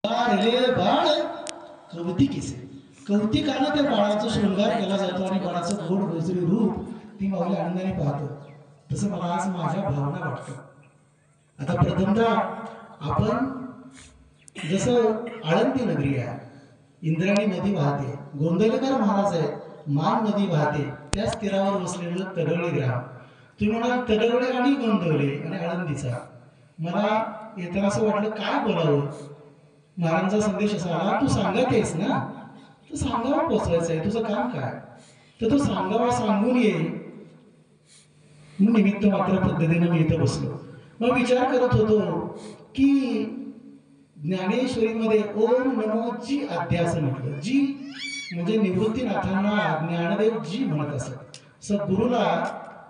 रे बाळ कौतिकीचे कौतिकानं त्या बाळाचा शृंगार केला जातो आणि बाळाचं गोड गजरी रूप ती माऊली आनंदाने पाहतो. तसं मला आज माझ्या भावना वाटतं. आता प्रथमतः आपण जसं आळंदी नगरी आहे, इंद्रायणी नदी वाहते, गोंदवलेकर महाराज आहेत, मान नदी वाहते, त्याच तीरावर बसलेलं तडवळे ग्राम. तुम्ही म्हणाल तडवळे आणि गोंदवले आणि आळंदीचा. मला येताना असं वाटलं काय बोलावं. महाराजांचा संदेश असा आला, तू सांगत आहेस ना, तू सांगावा पोचवायचं आहे, तुझं काम काय, तर तू सांगावा सांगून ये. निमित्त मात्र पद्धतीने मी इथं बसलो. मग विचार करत होतो की ज्ञानेश्वरीमध्ये ओम नमो जी अध्यास म्हटलं. जी म्हणजे निवृत्तीनाथांना ज्ञानदेव जी म्हणत असत. सद्गुरूला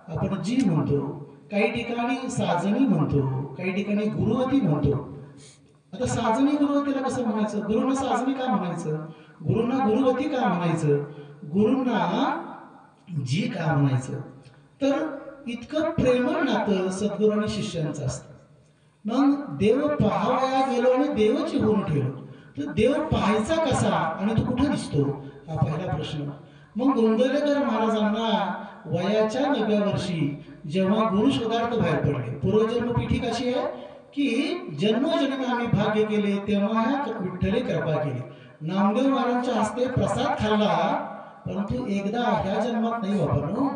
आपण जी म्हणतो, काही ठिकाणी साजनी म्हणतो, काही ठिकाणी गुरुवती म्हणतो. आता साजनी गुरुवतीला कसं म्हणायचं, गुरुंना साजनी का म्हणायचं, गुरुंना गुरुवती का म्हणायचं, गुरुंना जी का म्हणायचं. तर इतकं प्रेमळ नातं सद्गुरू आणि शिष्यांचं असतं. मग देव पाहावया गेलो आणि देवाची होऊन ठेवलो, तर देव पाहायचा कसा आणि तो कुठे दिसतो, हा पहिला प्रश्न. मग गोंदवलेकर महाराजांना वयाच्या 9व्या वर्षी जेव्हा गुरु शोधार्थ बाहेर पडले, पूर्वजन्म पीठी कशी आहे की जन्मोजन्मी आम्ही भाग्य केले तेव्हा विठ्ठले कृपा केली. नामदेव महाराजांच्या हस्ते प्रसाद खाल्ला, परंतु एकदा ह्या जन्मात नाही वापरलो.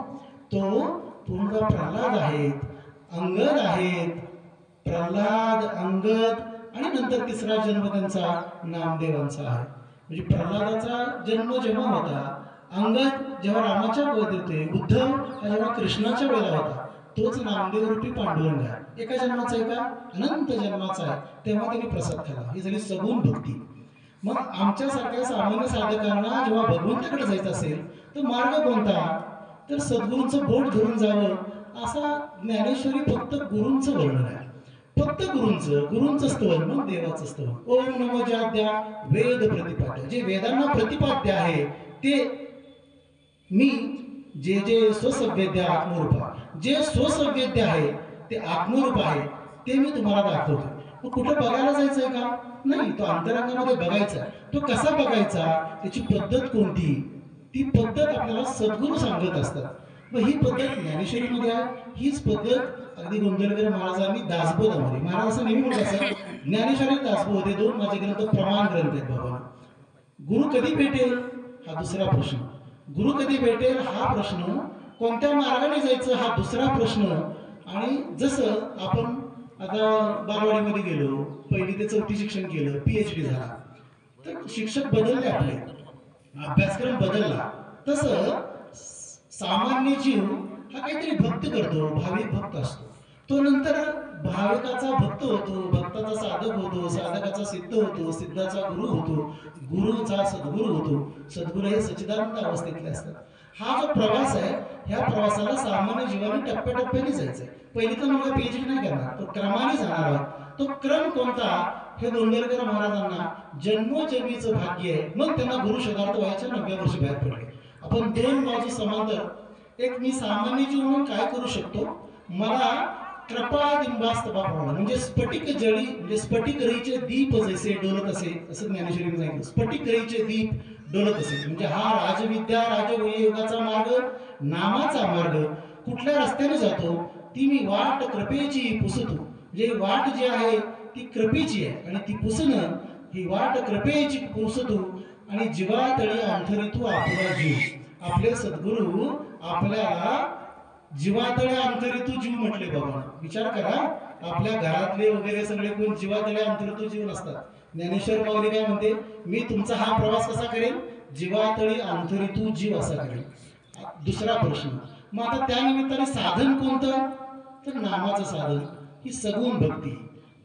तो पूर्ण प्रल्हाद आहेत, अंगद आहेत, प्रल्हाद अंगद आणि नंतर तिसरा जन्म त्यांचा नामदेवांचा आहे. म्हणजे प्रल्हादाचा जन्म जेव्हा होता, अंगद जेव्हा रामाच्या वेळेत होते, उद्धव जेव्हा कृष्णाच्या वेळेला होता, तोच नामदेव रूपी पांडुरंग आहे. एका जन्माचा आहे का, अनंत जन्माचा आहे. तेव्हा त्यांनी प्रसाद खाल्ला. ही झाली सगुण भक्ती. मग आमच्यासारख्या सामान्य साधकांना जेव्हा भगवंताकडे जायचं असेल तर मार्ग कोणता, तर सद्गुरूंचं बोट धरून जावं. असा ज्ञानेश्वरी फक्त गुरूंचं वर्णन आहे, फक्त गुरूंचं स्तवन, मग देवाचं स्तवन. ओम नमो ज्याद्या वेद प्रतिपाद्य, जे वेदांना प्रतिपाद्य आहे ते मी, जे जे स्वसवेद्य आत्मरूप, जे स्वसवेद्य आहे ते आत्मरूप आहे, ते मी तुम्हाला दाखवतो. मग कुठं बघायला जायचंय का, नाही, तो अंतरंगामध्ये बघायचा. तो कसा बघायचा, त्याची पद्धत कोणती, ती पद्धत आपल्याला सद्गुरू सांगत असतात. मग ही पद्धत ज्ञानेश्वरीमध्ये आहे. हीच पद्धत अगदी गोंदवलेकर महाराजांनी दासबोधामध्ये, महाराज असं नेहमी म्हणत असतात, ज्ञानेश्वरी दासबोध हे दोन माझे ग्रंथ प्रमाण ग्रंथ आहेत बाबा. गुरु कधी भेटेल हा दुसरा प्रश्न, गुरु कधी भेटेल हा प्रश्न, कोणत्या मार्गाने जायचं हा दुसरा प्रश्न. आणि जसं आपण आता बालवाडीमध्ये गेलो, 1ली ते 4थी शिक्षण केलं, PhD झाला, तर शिक्षक बदलले, आपले अभ्यासक्रम बदलला. तसं सामान्य जीव हा काहीतरी भक्त करतो, भाविक भक्त असतो. तो नंतर भाविकाचा भक्त होतो, भक्ताचा साधक होतो, साधकाचा सिद्ध होतो, सिद्धाचा गुरु होतो, गुरुचा सद्गुरू होतो. सद्गुरू हे सच्चिदानंद अवस्थेतले असतात. हा जो प्रवास आहे, ह्या प्रवासाला सामान्य जीवाने टप्प्याटप्प्याने जायचंय. पहिली तर मला PhD नाही करणार, तो क्रमाने जाणार आहोत. तो क्रम कोणता, हे गोंदवलेकर महाराजांना जन्मोजन्मीचं भाग्य आहे. मग त्यांना गुरु शोधार्थ वयाच्या 9व्या वर्षी बाहेर पडले. आपण दोन बाजू समांतर, एक मी सामान्य जीव म्हणून काय करू शकतो, मला कृपादिंबास्तवा म्हणजे स्फटिक जळी, म्हणजे स्फटिक रईचे दीप जैसे डोलत असे, असं ज्ञानेश्वरीने सांगितलं. स्फटिक रईचे दीप डोलत असे म्हणजे हा राजविद्या राजयोगाचा मार्ग, नामाचा मार्ग कुठल्या रस्त्याने जातो, ती मी वाट कृपेची पुसतो. म्हणजे वाट जी आहे ती कृपेची आहे आणि ती पुसणं, ही वाट कृपेची पुसतो. आणि जीवातळी अंतरितू आपला जीव, आपले सद्गुरू आपल्याला जीवातळे अंतरितू जीव म्हटले बाबा. विचार करा, आपल्या घरातले वगैरे सगळे कोण जीवातळे अंतरितू जीव नसतात. ज्ञानेश्वर माऊली काय म्हणते, मी तुमचा हा प्रवास कसा करेन, जीवातळी अंतरितू जीव असा करेन. दुसरा प्रश्न, मग आता त्या निमित्ताने साधन कोणतं, तर नामाचं साधन, ही सगुण भक्ती,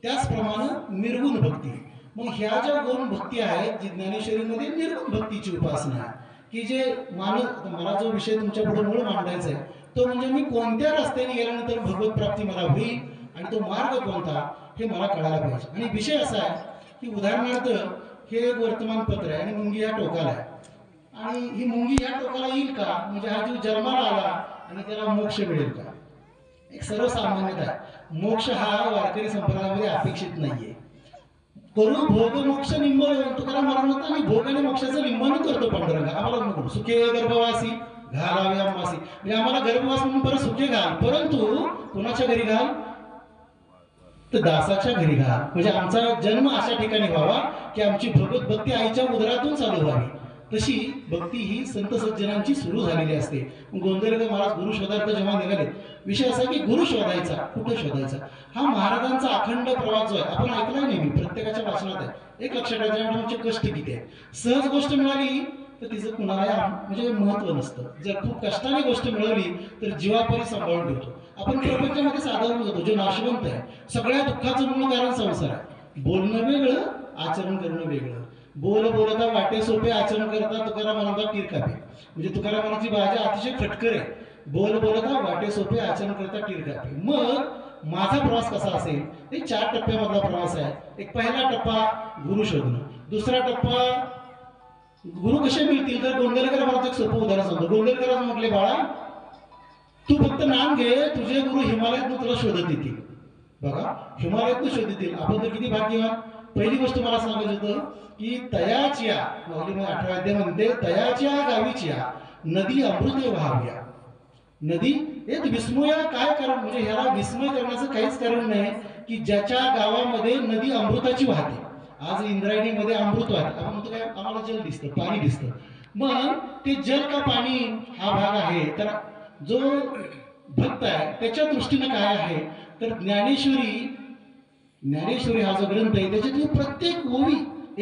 त्याचप्रमाणे निर्गुण भक्ती. मग ह्या ज्या गुण भक्ती आहेत, जी ज्ञानेश्वरीमध्ये निर्गुण भक्तीची उपासना आहे, की जे मला जो विषय तुमच्या पुढे मूळ मांडायचा आहे तो म्हणजे मी कोणत्या रस्त्याने गेल्यानंतर भगवत प्राप्ती मला होईल आणि तो मार्ग कोणता हे मला कळायला पाहिजे. आणि विषय असा आहे की उदाहरणार्थ हे एक वर्तमानपत्र आहे आणि मुंगी या टोकाला आहे, आणि ही मुंगी या टोकाला येईल का, म्हणजे हा जीव जन्माला आला आणि त्याला मोक्ष मिळेल का. एक सर्वसामान्यता आहे, मोक्ष हा वारकरी संप्रदायामध्ये अपेक्षित नाहीये. करू भोग मोक्ष निंब तुकाराम महाराज म्हणतात आम्ही भोग आणि मोक्षाचं निंबन करतो पांडुरंग आम्हाला नको सुखे गर्भवासी घालावे आम्हासी म्हणजे आम्हाला गर्भवास म्हणून परत सुखे घाल परंतु कोणाच्या घरी घाल तर दासाच्या घरी घाल म्हणजे आमचा जन्म अशा ठिकाणी व्हावा की आमची भगवत भक्ती आईच्या उदरातून चालू व्हावी तशी भक्ती ही संत सज्जनांची सुरू झालेली असते गोंदवलेकर महाराज गुरु शोधार्थ जेव्हा निघाले विषय असा की गुरु शोधायचा कुठं शोधायचा हा महाराजांचा अखंड प्रवास जो आहे आपण ऐकलाय नेहमी प्रत्येकाच्या वाचनात आहे एक लक्षात ठेवायचं आमचे कष्ट किती आहे सहज गोष्ट मिळाली तर तिचं कुणाला म्हणजे महत्व नसतं जर खूप कष्टाने गोष्ट मिळवली तर जीवापरी सांभाळून ठेवतो आपण प्रपंचामध्ये साधारण होतो जो नाशवंत आहे सगळ्या दुःखाचं मूळ कारण संसार आहे बोलणं वेगळं आचरण करणं वेगळं बोल बोलता वाटे सोपे आचरण करता तुकाराम महाराजांचा टीर कापे म्हणजे तुकाराम महाराजांची भाषा अतिशय फटकर आहे बोल बोलता वाटे सोपे आचरण करता टीर कापे मग माझा प्रवास कसा असेल ते 4 टप्प्यामधला प्रवास आहे एक पहिला टप्पा गुरु शोधणं दुसरा टप्पा गुरु कसे मिळतील तर गोंदवलेकर महाराज एक सोपं उदाहरण सांगतो गोंदवलेकर म्हटले बाळा तू फक्त नाम घे तुझे गुरु हिमालयातून तुला शोधत येतील बघा हिमालयातून शोधत येतील आपण तर किती भाग्यवान पहिली गोष्ट मला सांगायचं होतं की तयाच्या 8व्या अध्यायामध्ये तयाच्या गावीच्या नदी अमृत व्हाव्या नदी एक विस्मया काय कारण म्हणजे ह्याला विस्मय करण्याचं काहीच कारण नाही की ज्याच्या गावामध्ये नदी अमृताची वाहते आज इंद्रायणीमध्ये अमृत वाहते आपण म्हणतो काय आम्हाला जल दिसतं पाणी दिसतं मग ते जल का पाणी हा भाग आहे तर जो भक्त आहे त्याच्या दृष्टीनं काय आहे तर ज्ञानेश्वरी हा जो ग्रंथ आहे त्याच्यातली प्रत्येक ओवी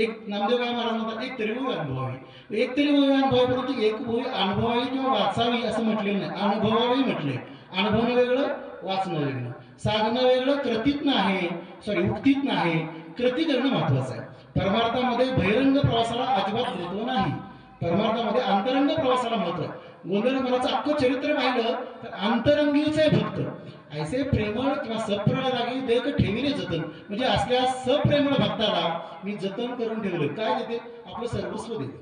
एक नामदेव काय महाराज म्हणतात एक तरी ओवी अनुभवावी एक तरी ओवी अनुभवावी परंतु एक ओवी अनुभवावी किंवा वाचावी असं म्हटलेलं नाही अनुभवावी म्हटलंय अनुभवणं वेगळं वाचणं वेगळं साधणं वेगळं कृतीतनं आहे उक्तीतनं आहे कृती करणं महत्वाचं आहे परमार्थामध्ये बहिरंग प्रवासाला अजिबात महत्व नाही परमार्थामध्ये अंतरंग प्रवासाला महत्व आहे गोंधळ महाराजचं अख्खं चरित्र पाहिलं तर अंतरंगीचे भक्त ऐसे प्रेमळ किंवा सप्रेमळ रागी देख ठेविले जतन म्हणजे असल्या सप्रेमळ भक्ताला मी जतन करून ठेवलं काय देते आपलं सर्वस्व देते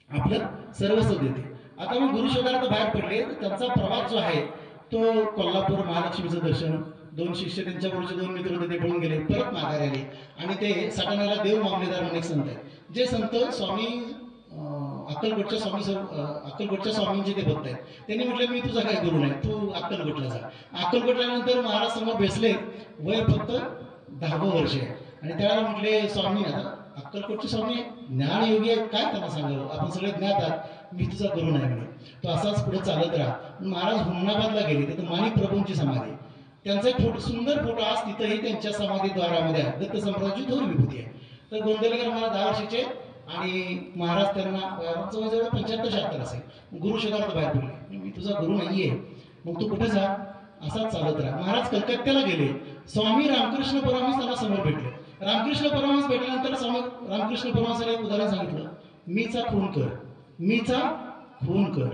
आपलं सर्वस्व देते आता मग गुरु शोधार्थ बाहेर पडले तर त्यांचा प्रवास जो आहे तो कोल्हापूर महालक्ष्मीचं दर्शन 2 शिष्य त्यांच्याबरोबरचे 2 मित्र होते ते पळून गेले परत माघारी आले आणि ते सटाण्याला देव मामलेदार म्हणून एक संत आहेत जे संत स्वामी अक्कलकोटच्या स्वामींचे ते भक्त आहेत त्यांनी म्हटलं मी तुझा काय गुरु नाही तू अक्कलकोटला जा अक्कलकोटला नंतर महाराज समोर बेसले वय फक्त 10वं वर्ष आहे आणि त्यावेळेला म्हटले स्वामी आता अक्कलकोटचे स्वामी ज्ञानयोगी आहेत काय त्यांना सांगावं आपण सगळे ज्ञात आहात मी तुझा गुरु नाही म्हणे तो असाच पुढे चालत राहा महाराज हुमनाबादला गेले तिथं माणिक प्रभूंची समाधी त्यांचा एक सुंदर फोटो आज तिथंही त्यांच्या समाधीद्वारामध्ये आहे दत्त संप्रदायाची थोर विभूती आहे तर गोंदवलेकर महाराज 10 वर्षाचे आणि महाराज त्यांना जवळजवळ 75-76 असेल गुरु शोधार्थ बाहेर पडले मी तुझा गुरु नाहीये मग तू कुठे जा असाच चालत राहा महाराज कलकत्त्याला गेले स्वामी रामकृष्ण परमहंस त्यांना समोर भेटले रामकृष्ण परमहंस भेटल्यानंतर स्वामी रामकृष्ण परमहंसाने एक उदाहरण सांगितलं मीचा खून कर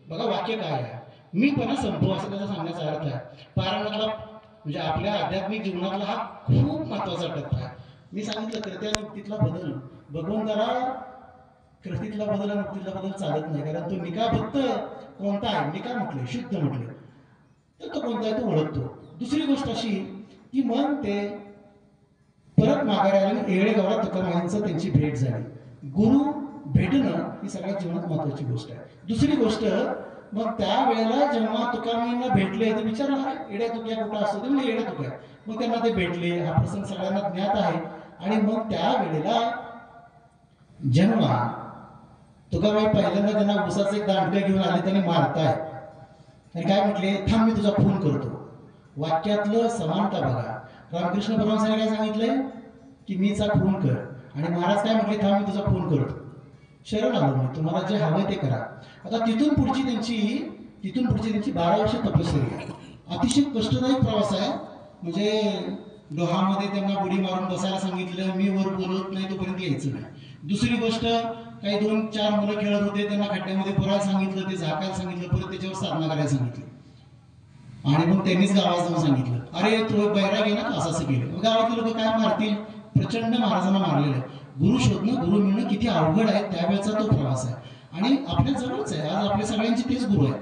बघा वाक्य काय आहे मीपणा संपव असं त्याचा सांगण्याचा अर्थ आहे पारायणातला म्हणजे आपल्या आध्यात्मिक जीवनातला हा खूप महत्वाचा टप्पा आहे मी सांगितलं कृत्या मुक्तीतला बदल भगवंताला कृतीतला बदल आणि मुक्तीतला बदल चालत नाही कारण तो निका फक्त कोणता आहे निका म्हटले शुद्ध म्हटले तर तो कोणता आहे तो ओळखतो दुसरी गोष्ट अशी की मग ते परत माघारी आले येळेगावला तुकारामांचं त्यांची भेट झाली गुरु भेटणं ही सगळ्यात जीवनात महत्वाची गोष्ट आहे दुसरी गोष्ट मग त्यावेळेला जेव्हा तुकारामांना भेटले ते विचारलं येड्या तुक्या कुठं असतो ते म्हणजे येड्या तुक्या मग त्यांना ते भेटले हा प्रसंग सगळ्यांना ज्ञात आहे आणि मग त्यावेळेला जेव्हा तुकाबाई पहिल्यांदा त्यांना उसाचं एक दांडकं घेऊन आले त्यांनी मारताय आणि काय म्हटले थांब मी तुझा खून करतो वाक्यातलं समानता बघा रामकृष्ण परमहंसाने काय सांगितलंय की मीचा खून कर आणि महाराज काय म्हटले थांब मी तुझा खून करतो शरण आलो मी तुम्हाला जे हवं ते करा आता तिथून पुढची त्यांची 12 वर्ष तपश्चर्या आहे अतिशय कष्टदायक प्रवास आहे म्हणजे डोहामध्ये त्यांना बुडी मारून बसायला सांगितलं मी वर बोलत नाही तोपर्यंत यायचं नाही दुसरी गोष्ट काही 2-4 मुलं खेळत होते त्यांना खड्ड्यामध्ये पुरायला सांगितलं ते झाकायला सांगितलं परत त्याच्यावर साधना करायला सांगितलं आणि मग त्यांनीच गावात जाऊन सांगितलं अरे तो बैराग आहे ना असं केलं मग गावातले लोक काय मारतील प्रचंड महाराजांना मारलेलं आहे गुरु शोधणं गुरु मिळणं किती अवघड आहे त्यावेळेचा तो प्रवास आहे आणि आपल्या जवळच आहे आज आपल्या सगळ्यांची तेच गुरु आहे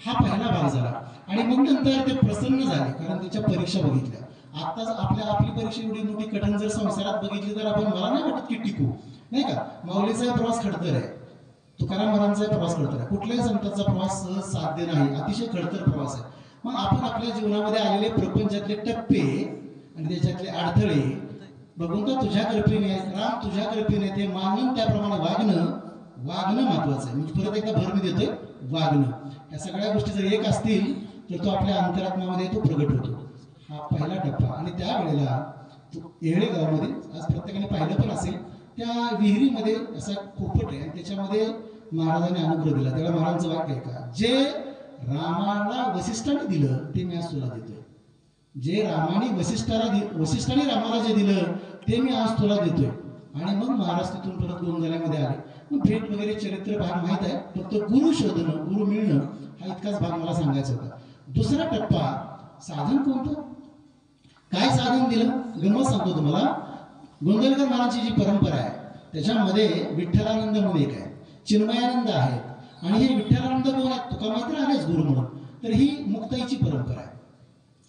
हा पहिला भाग झाला आणि मग नंतर ते प्रसन्न झाले कारण त्याच्या परीक्षा बघितल्या आताच आपली परीक्षा एवढी मोठी कठीण जर संसारात बघितली तर आपण मला नाही वाटत की टिकू, नाही का. माऊलीचा प्रवास खडतर आहे, तुकाराम महाराजांचा प्रवास खडतर आहे, कुठल्याही संतांचा प्रवास सहज साध्य नाही, अतिशय खडतर प्रवास आहे. मग आपण आपल्या जीवनामध्ये आलेले प्रपंचातले टप्पे आणि त्याच्यातले अडथळे बघून तर तुझ्या कृपेने राम तुझ्या कृपेने ते मानून त्याप्रमाणे वागणं महत्वाचं आहे. म्हणजे परत एकदा भर मी देतोय, वागणं. या सगळ्या गोष्टी जर एक असतील तर तो आपल्या अंतरात्म्यामध्ये तो प्रगट होतो. हा पहिला टप्पा. आणि त्यावेळेला येळेगावमध्ये आज प्रत्येकाने पाहिलं पण असेल, त्या विहिरीमध्ये असा पोपट आहे आणि त्याच्यामध्ये महाराजांनी अनुग्रह दिला. तेव्हा महाराजांचं वाक्य आहे का, जे रामाला वसिष्ठाने दिलं ते मी आज तुला देतोय. जे वसिष्ठाने रामाला जे दिलं ते मी आज तुला देतोय. आणि मग महाराज तिथून परत गोंधळ्यामध्ये आले. मग भेट वगैरे चरित्र भाग माहित आहे, फक्त गुरु शोधणं, गुरु मिळणं हा इतकाच भाग मला सांगायचा होता. दुसरा टप्पा, साधन कोणतं, काय साधन दिलं, गंमत सांगतो तुम्हाला. गोंधळकर महाराजांची जी परंपरा आहे त्याच्यामध्ये विठ्ठलानंद म्हणून एक आहे, चिन्मयानंद आहे, आणि हे विठ्ठलानंद कोण आहेत तुका माहिती आहेच गुरु म्हणून. तर ही मुक्ताईची परंपरा आहे.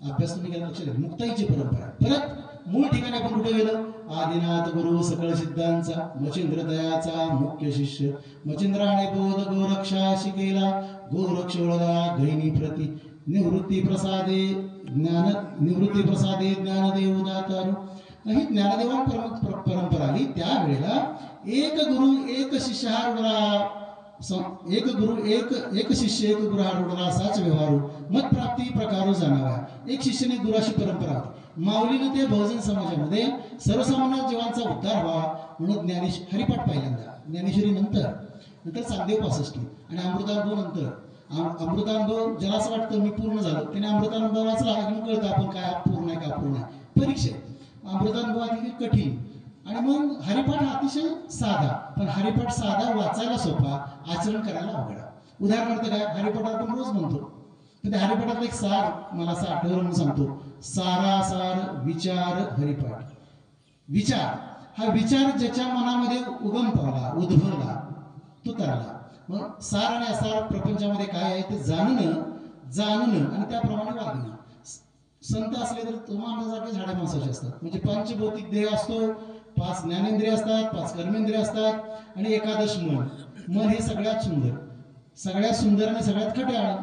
अभ्यास तुम्ही केला लक्षात घ्या, मुक्ताईची परंपरा आहे. परत मूळ ठिकाणी आपण कुठे गेलो, आदिनाथ गुरु सकळ सिद्धांचा मच्छिंद्र दयाचा मुख्य शिष्य मच्छिंद्राने बोध गोरक्षा शिकेला गोरक्ष ओळगा गैनी प्रती निवृत्ती प्रसादे ज्ञानदेव दातारू. ही ज्ञानदेवान परंपरा आली. त्यावेळेला एक गुरु एक शिष्य हा रुडला, एक गुरु एक शिष्य एक गुरु हा रुडला असाच व्यवहारू मत प्राप्ती प्रकारो जाणावा. एक शिष्याने गुराशी परंपरा होती. माऊलीनं ते बहुजन समाजामध्ये सर्वसामान्य जीवांचा उद्धार व्हावा म्हणून हरिपाठ पहिल्यांदा, ज्ञानेश्वरी नंतर चांगदेव 65 आणि अमृतानुभव नंतर. अमृतानुभव ज्याला असं वाटतं मी पूर्ण झालो त्याने अमृतानुभव वाचला की कळतं आपण काय पूर्ण आहे का अपूर्ण आहे. परीक्षा अमृतानुभव अतिशय कठीण आणि मग हरिपाठ अतिशय साधा, पण हरिपाठ साधा वाचायला सोपा, आचरण करायला अवघड. उदाहरणार्थ काय, हरिपाठ आपण रोज म्हणतो, पण त्या हरिपाठातला एक सार मला असं आठवलं म्हणून सांगतो. सारासार विचार हरिपाठ. विचार हा विचार ज्याच्या मनामध्ये उगम पावला, उद्भवला, तो तरला. मग सार आणि असार प्रपंचामध्ये काय आहे ते जाणणं आणि त्याप्रमाणे वागणं. संत असले तर तुम्हाला झाडे माणसाचे असतात, म्हणजे पंचभौतिक देह असतो, 5 ज्ञानेंद्रिय असतात, 5 कर्मेंद्रिय असतात आणि एकादश मन हे सगळ्यात सुंदर आणि सगळ्यात खट्याळ.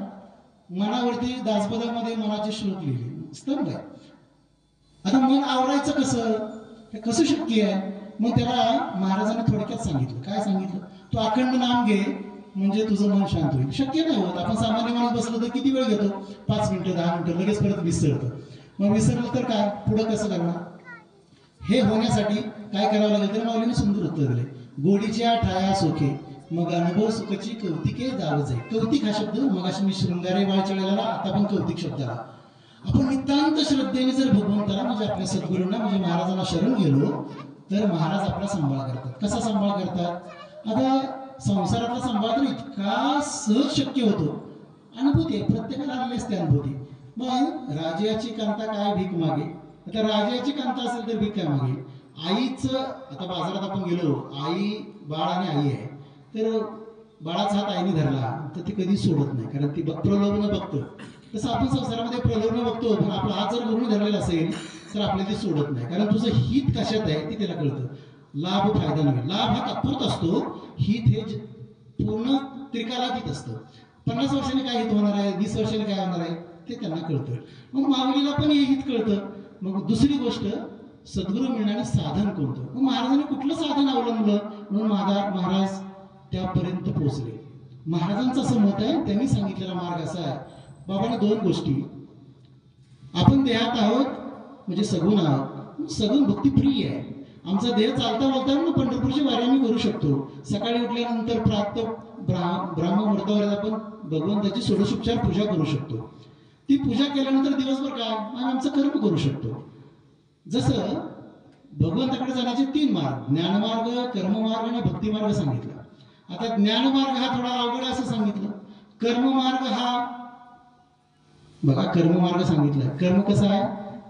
मनावरती दासपदामध्ये मनाचे श्लोक लिहिले स्तंभ आहे. आता मन आवरायचं कसं, हे कसं शक्य आहे. मग त्याला महाराजांनी थोडक्यात सांगितलं. काय सांगितलं, तू अखंड नाम घे म्हणजे तुझं मन शांत होईल. शक्य नाही होत. आपण सामान्य माणूस बसलो तर किती वेळ घेतो, 5 मिनिटं 10 मिनिटं, लगेच परत विसरतं. मग विसरलं तर काय पुढं कसं करणार. हे होण्यासाठी काय करावं लागेल तर माऊलीने सुंदर उत्तर दिले. गोडीच्या ठाया सोखे मग अनुभव सुखची कौतिके जावजे. कौतिक हा शब्द मगाशी मी शृंगारे बाळचळाला, आता पण कौतिक शब्दाला. आपण नितांत श्रद्धेने जर भगवंताला म्हणजे आपल्या सद्गुरूंना म्हणजे महाराजांना शरण गेलो तर महाराज आपला सांभाळ करतात. कसा सांभाळ करतात, आता संसारातला सांभाळ तर इतका सहज शक्य होतो. अनुभूती आहे, प्रत्येकाला आलेली असते अनुभूती. मग राजाची कांता काय भीक मागे. आता राजाची कांता असेल तर भीक काय मागे. आईचं, आता बाजारात आपण गेलो, आई बाळ आणि आई आहे, तर बाळाचा हात आईने धरला तर ती कधी सोडत नाही, कारण ती प्रलोभन बघतो. तसं आपण संसारामध्ये प्रलोभन बघतो, पण आपला हात जर गुरुने धरलेला असेल तर आपल्याला ती सोडत नाही, कारण तुझं हित कशात आहे ते त्याला कळतं. लाभ फायदा नव्हे. लाभ हा तात्पुरता असतो, हित हे पूर्ण त्रिकालातीत असतं. 50 वर्षांनी काय हित होणार आहे, 20 वर्षांनी काय होणार आहे ते त्यांना कळतं. मग माऊलीला पण हे हित कळतं. मग दुसरी गोष्ट, सद्गुरू मिळणारे साधन कोणतं. मग महाराजांनी कुठलं साधन अवलंबलं म्हणून महाराज त्यापर्यंत पोहोचले. महाराजांचं असं मत आहे, त्यांनी सांगितलेला मार्ग असा आहे. बाबांना 2 गोष्टी, आपण देहात आहोत म्हणजे सगुण आहोत. सगुण भक्ती प्रिय आहे. आमचा देह चालता बोलता पंढरपूरची वारी आम्ही करू शकतो. सकाळी उठल्यानंतर प्राप्त ब्राह्ममुहूर्तावर आपण भगवंताची षोडशोपचार पूजा करू शकतो. ती पूजा केल्यानंतर दिवसभर काय आम्ही आमचं कर्म करू शकतो. जसं भगवंताकडे जाण्याचे 3 मार्ग, ज्ञानमार्ग, कर्ममार्ग आणि भक्तिमार्ग सांगितला. आता ज्ञानमार्ग हा थोडा अवघड असं सांगितलं. कर्ममार्ग हा बघा, कर्ममार्ग सांगितलाय. कर्म कसा आहे,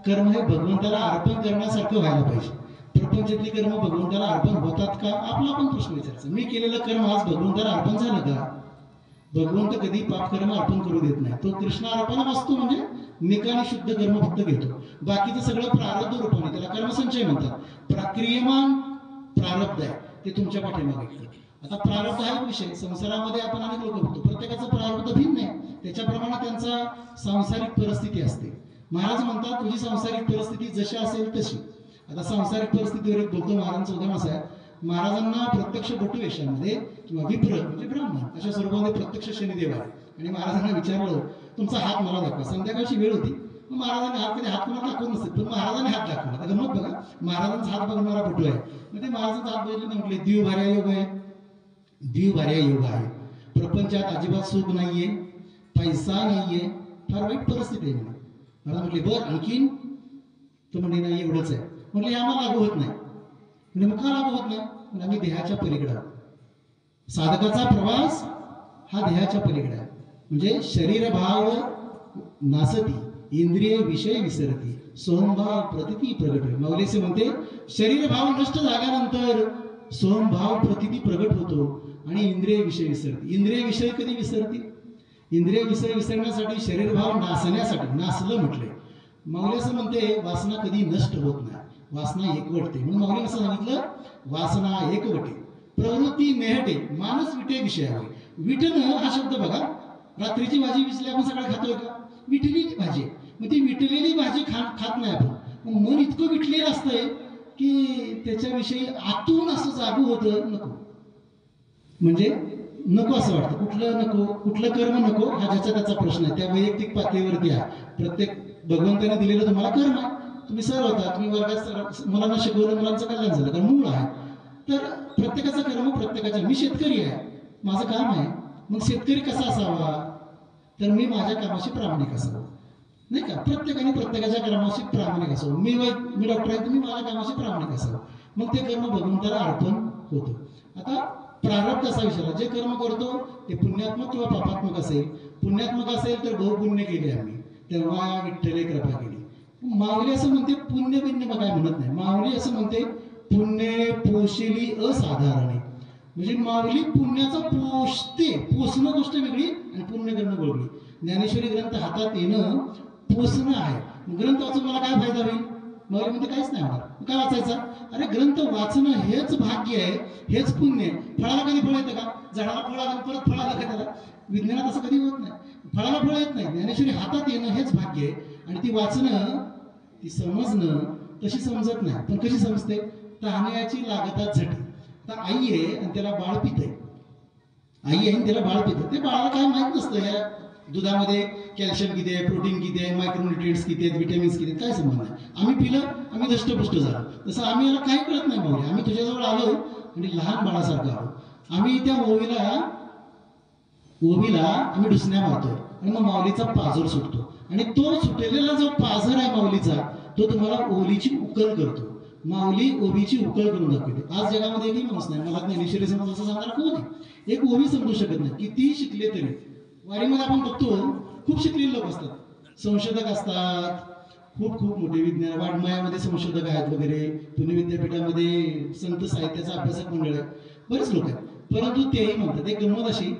कर्म हे भगवंताला अर्पण करण्यासारखं व्हायला पाहिजे. प्रपंचातली कर्म भगवंताला अर्पण होतात का, आपला पण प्रश्न विचारायचा. मी केलेलं कर्म आज भगवंताला अर्पण झालं का. भगवंत कधी पापकर्म अर्पण करू देत नाही. तो कृष्णार्पण असतो म्हणजे निकाली शुद्ध कर्म फक्त घेतो. बाकीचं सगळं प्रारब्ध रूपाने, त्याला कर्मसंचय म्हणतात. प्रक्रियमान प्रारब्ध आहे ते तुमच्या पाठीमागे. आता प्रारब्ध हा एक विषय. संसारामध्ये आपण अनेक लोक बघतो, प्रत्येकाचं प्रारब्ध भिन्न आहे, त्याच्याप्रमाणे त्यांचा सांसारिक परिस्थिती असते. महाराज म्हणतात तुझी सांसारिक परिस्थिती जशी असेल तशी. आता सांसारिक परिस्थितीवर एक बोलतो महाराजांचं उदाहरण असं आहे, महाराजांना प्रत्यक्ष बटू वेशामध्ये किंवा विप्र म्हणजे ब्राह्मण अशा स्वरूपामध्ये प्रत्यक्ष शनिदेव आहे. आणि महाराजांना विचारलं तुमचा हात मला दाखवा. संध्याकाळची वेळ होती. मग महाराजांनी हात कधी हात कोणाला दाखवत नसते, पण महाराजांनी हात दाखवला. आता गमत बघा, महाराजांचा हात बघणारा बटू आहे. मग ते महाराजांचा हात बघितलं, म्हटले दीव भार्या योग आहे, दीव भार्या योग आहे. प्रपंचात अजिबात सुख नाहीये, पैसा नाहीये, फार वाईट परिस्थिती आहे. महाराज म्हटले बर आणखीन? तो म्हणजे नाही एवढंच आहे. म्हटले आम्हाला लागू होत नाही. म्हणजे मग का लागू होत नाही? म्हणजे आम्ही देहाच्या पलीकडे आहोत. साधकाचा प्रवास हा देहाच्या पलीकडे आहे. म्हणजे शरीर भाव नासती, इंद्रिय विषय विसरती, सोमभाव प्रतिती प्रगट होईल. मौलेसे म्हणते शरीर भाव नष्ट झाल्यानंतर सोमभाव प्रतिती प्रगट होतो आणि इंद्रिय विषय विसरते. इंद्रिय विषय कधी विसरतील? इंद्रिय विषय विसरण्यासाठी, शरीर भाव नासण्यासाठी, नासलं म्हटले. मौली असं म्हणते वासना कधी नष्ट होत नाही, वासना एकवटते. म्हणून मौली असं सांगितलं वासना एकवटे, प्रवृत्ती नेहटे, मानस विटे विषयावे. विटणं हा शब्द बघा, रात्रीची भाजी विसली आपण सकाळी खातोय का? विटलेली भाजी. मग ती विटलेली भाजी खात नाही आपण. मग मन इतकं विटलेलं असतंय की त्याच्याविषयी आतून असं जागू होतं नको, म्हणजे नको असं वाटतं. कुठलं नको, कुठलं कर्म नको हा ज्याचा त्याचा प्रश्न आहे, त्या वैयक्तिक पातळीवरती आहे. प्रत्येक भगवंताने दिलेलं तुम्हाला कर्म आहे. तुम्ही सर होता, तुम्ही वर्गात मुलांना शिकवलं, मुलांचं कल्याण झालं, कारण मूळ आहे. तर प्रत्येकाचं कर्म प्रत्येकाच्या. मी शेतकरी आहे, माझं काम आहे. मग शेतकरी कसा असावा? तर मी माझ्या कामाशी प्रामाणिक असावं, नाही का? प्रत्येकाने प्रत्येकाच्या कर्माशी प्रामाणिक असावं. मी डॉक्टर आहे, तुम्ही माझ्या कामाशी प्रामाणिक असावं. मग ते कर्म भगवंताला अर्पण होतं. आता प्रारब्ध असा विचारला, जे कर्म करतो ते पुण्यात्मक किंवा पापात्मक असेल. पुण्यात्मक असेल तर बहुपुण्य केले आम्ही, तेव्हा विठ्ठले कृपा केली. माऊली असं म्हणते पुण्य बिण्य काय म्हणत नाही. माऊली असं म्हणते पुण्य पोषेली असाधारणे. म्हणजे माऊली पुण्याचं पोषते. पोषणं गोष्ट वेगळी आणि पुण्य करणं वेगळी. ज्ञानेश्वरी ग्रंथ हातात येणं पोषणं आहे. ग्रंथ वाचून मला काय फायदा होईल? माऊली म्हणते काहीच नाही होणार. काय वाचायचा? अरे ग्रंथ वाचणं हेच भाग्य आहे, हेच पुण्य आहे. फळाला कधी फळ येतं का? झाडाला फळ आलं परत फळ आलं का त्याला? विज्ञानात असं कधी होत नाही. फळाला फळ येत नाही. ज्ञानेश्वरी हातात येणं हेच भाग्य आहे. आणि ती वाचणं, ती समजणं तशी समजत नाही. पण कशी समजते? ताहण्याची लागतात झटी. आता आई आहे आणि त्याला बाळ पित आहे. आई आहे आणि त्याला बाळ पित आहे. ते बाळाला काय माहित नसतं या दुधामध्ये कॅल्शियम किती आहे, प्रोटीन किती आहे, मायक्रोन्युट्रिएंट्स किती आहेत, विटॅमिन्स किती आहेत, काय संबंध आहे? आम्ही पिलं, आम्ही धष्टपुष्ट झालो. तसं आम्ही याला काही कळत नाही. माऊली आम्ही तुझ्याजवळ आलो आणि लहान बाळासारखं आलो. आम्ही त्या ओवीला आम्ही डुसण्या मारतोय आणि मग माऊलीचा पाझर सुटतो. आणि तो सुटलेला जो पाझर आहे माऊलीचा, तो तुम्हाला ओलीची उकल करतो. माऊली ओवीची उकल करून दाखवते. आज जगामध्ये एकही माणूस नाही, मला ज्ञानेश्वरी समज असं सांगणार कोण आहे? एक ओवी समजू शकत नाही. किती शिकले तरी. वारीमध्ये आपण बघतो खूप शिकलेले लोक असतात, संशोधक असतात, खूप खूप मोठे विज्ञान वाङ्मयामध्ये संशोधक आहेत वगैरे. पुणे विद्यापीठामध्ये संत साहित्याचा अभ्यासक मंडळ आहे, बरेच लोक आहेत. परंतु तेही म्हणतात, एक गंमत अशी,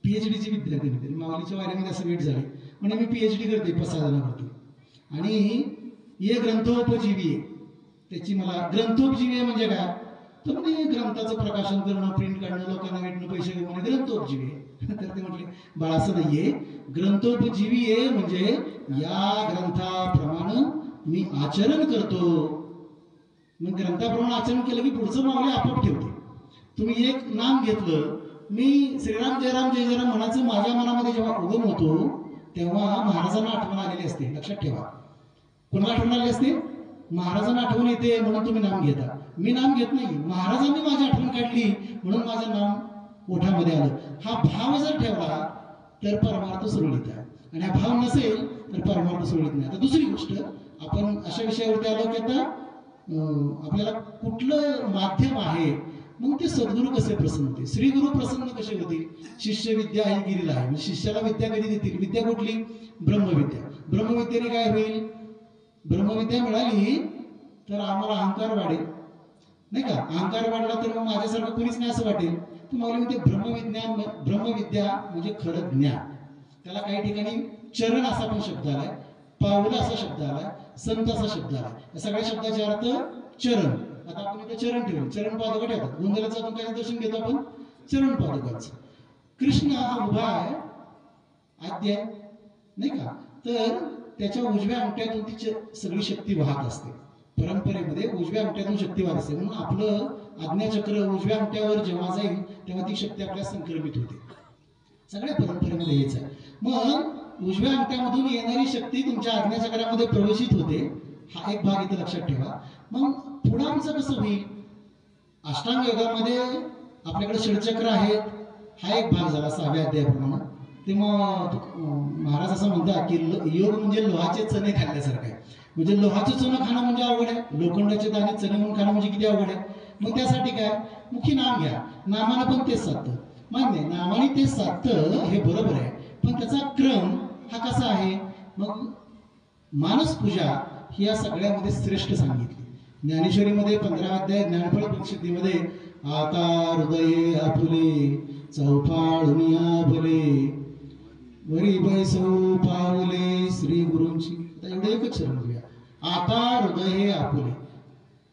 PhDची विद्यार्थी होती. माऊलीच्या वारीमध्ये असं भेट झाली, म्हणजे मी PhD करते 5-6 जणांवरती. आणि हे ग्रंथोपजीवी आहे. त्याची मला ग्रंथोपजीवी आहे म्हणजे काय? तर म्हणजे ग्रंथाचं प्रकाशन करणं, प्रिंट काढणं, लोकांना भेटणं, पैसे घेऊन ग्रंथोपजीवी आहे. तर ते म्हटले बाळा असं नाहीये, ग्रंथोपजीवी आहे म्हणजे या ग्रंथाप्रमाणे मी आचरण करतो. मग ग्रंथाप्रमाणे आचरण केलं की पुढचं माऊली आपोआप ठेवते. तुम्ही एक नाम घेतलं, मी श्रीराम जयराम जय जयराम म्हणायचं माझ्या मनामध्ये जेव्हा उगम होतो तेव्हा महाराजांना आठवण आलेली असते. लक्षात ठेवा. कोणाला आठवण आलेली असते? महाराजांना आठवण येते म्हणून तुम्ही नाम घेता. मी नाम घेत नाही, महाराजांनी माझी आठवण काढली म्हणून माझं नाम ओठामध्ये आलं. हा भाव जर ठेवला तर परमार्थ सुरळीत आहे, आणि हा भाव नसेल तर परमार्थ सुरळीत नाही. आता दुसरी गोष्ट, आपण अशा विषयावरती आलो की आता आपल्याला कुठलं माध्यम आहे, मग ते सद्गुरू कसे प्रसन्न होते, श्री गुरु प्रसन्न कसे होतील? शिष्य विद्या ही गिरीला आहे. म्हणजे शिष्याला विद्या कधी देतील? विद्या कुठली? ब्रह्मविद्या. ब्रह्मविद्येने काय होईल? ब्रह्मविद्या मिळाली तर आम्हाला अहंकार वाढेल, नाही का? अहंकार वाढला तर मग माझ्यासारखं कुणीच नाही असं वाटेल. तर माऊली म्हणते ब्रह्मविद्या म्हणजे खरं ज्ञान. त्याला काही ठिकाणी चरण असा पण शब्द आलाय, पावलं असा शब्द आलाय, संत असा शब्द आलाय. या सगळ्या शब्दाचे अर्थ चरण. आता आपण इथे चरण ठेवले, चरण पादुका ठेवतात. गोंधळाचं आपण काय दर्शन घेतो आपण? चरण पादुकांचं. कृष्ण हा उभा आहे अध्याय, नाही का? तर त्याच्या उजव्या अंगठ्यातून ती सगळी शक्ती वाहत असते. परंपरेमध्ये उजव्या अंगठ्यातून शक्ती वाहत असते, म्हणून आपलं आज्ञाचक्र उजव्या अंगठ्यावर जेव्हा जाईल तेव्हा ती शक्ती आपल्या संक्रमित होते. सगळ्या परंपरेमध्ये हेच आहे. मग उजव्या अंगठ्यामधून येणारी शक्ती तुमच्या आज्ञाचक्रामध्ये प्रवेशित होते. हा एक भाग इथे लक्षात ठेवा. मग पुढे आमचं कसं होईल? अष्टांग योगामध्ये आपल्याकडे षडचक्र आहेत, हा एक भाग झाला 6व्या अध्यायाप्रमाणे. ते मग महाराज असं म्हणतात की योग म्हणजे लोहाचे चणे खाल्ल्यासारखं आहे. म्हणजे लोहाचे चणे खाणं म्हणजे अवघड आहे, लोखंडाचे दाणे चणे म्हणून खाणं म्हणजे किती अवघड आहे. मग त्यासाठी काय? मुखी नाम घ्या, नामानं पण तेच साधतं. मान्य, नामाने तेच साधतं हे बरोबर आहे, पण त्याचा क्रम हा कसा आहे? मग मानस पूजा ही या सगळ्यामध्ये श्रेष्ठ सांगितली. ज्ञानेश्वरीमध्ये 15 अध्याय ज्ञानफळ परिषदेमध्ये आता हृदये आपुले चौफाळुनिया भले वरी बैसो पावले श्री गुरूंची. आता एवढं एकच शरण घेऊया. आता हृदय हे आपुले.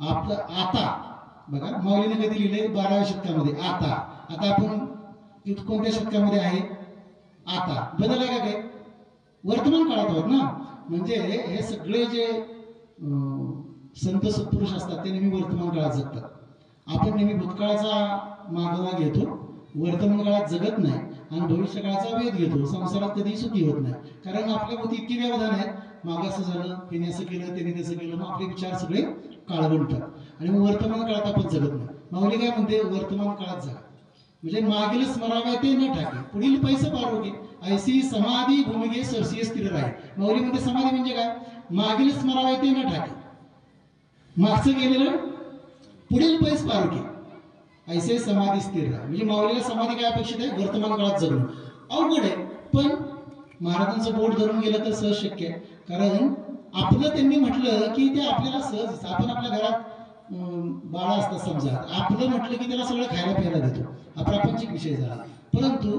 आपलं आता बघा माऊलीने कधी लिहिले? 12व्या शतकामध्ये. आता आपण कोणत्या शतकामध्ये आहे? आता बदल आहे का काय? वर्तमान काळात आहोत ना. म्हणजे हे सगळे जे संत सत्पुरुष असतात ते नेहमी वर्तमान काळात जगतात. आपण नेहमी भूतकाळाचा मागोवा घेतो, वर्तमान काळात जगत नाही आणि भविष्य काळाचा वेध घेतो. संसारात कधी सुखी होत नाही, कारण आपल्या भोवती इतकी व्यवधान आहेत. मागं असं झालं, त्याने असं केलं, त्याने तसं केलं, मग आपले विचार सगळे काळवंटात आणि मग वर्तमान काळात आपण जगत नाही. माऊली काय म्हणते? वर्तमान काळात जगा. म्हणजे मागील स्मरावे ते न ठाके, पुढील पैसे पारोगे, ऐसी समाधी भूमिगे सरसीय स्थिर राहे. माऊली म्हणते समाधी म्हणजे काय? मागील स्मरावे ते न ठाके, मागचं गेलेलं पुढील पैस पारोगे, ऐसे समाधी स्थिर राहा. म्हणजे माऊलीला समाधी काय अपेक्षित आहे? वर्तमान काळात जगणं. अवघड आहे, पण महाराजांचं बोट धरून गेलं तर सहज शक्य आहे. कारण आपलं त्यांनी म्हटलं की ते आपल्याला सहज. आपण आपल्या घरात बाळा असतात समजा, आपलं म्हटलं की त्याला सगळं खायला प्यायला देतो, हा प्रापंचिक विषय झाला. परंतु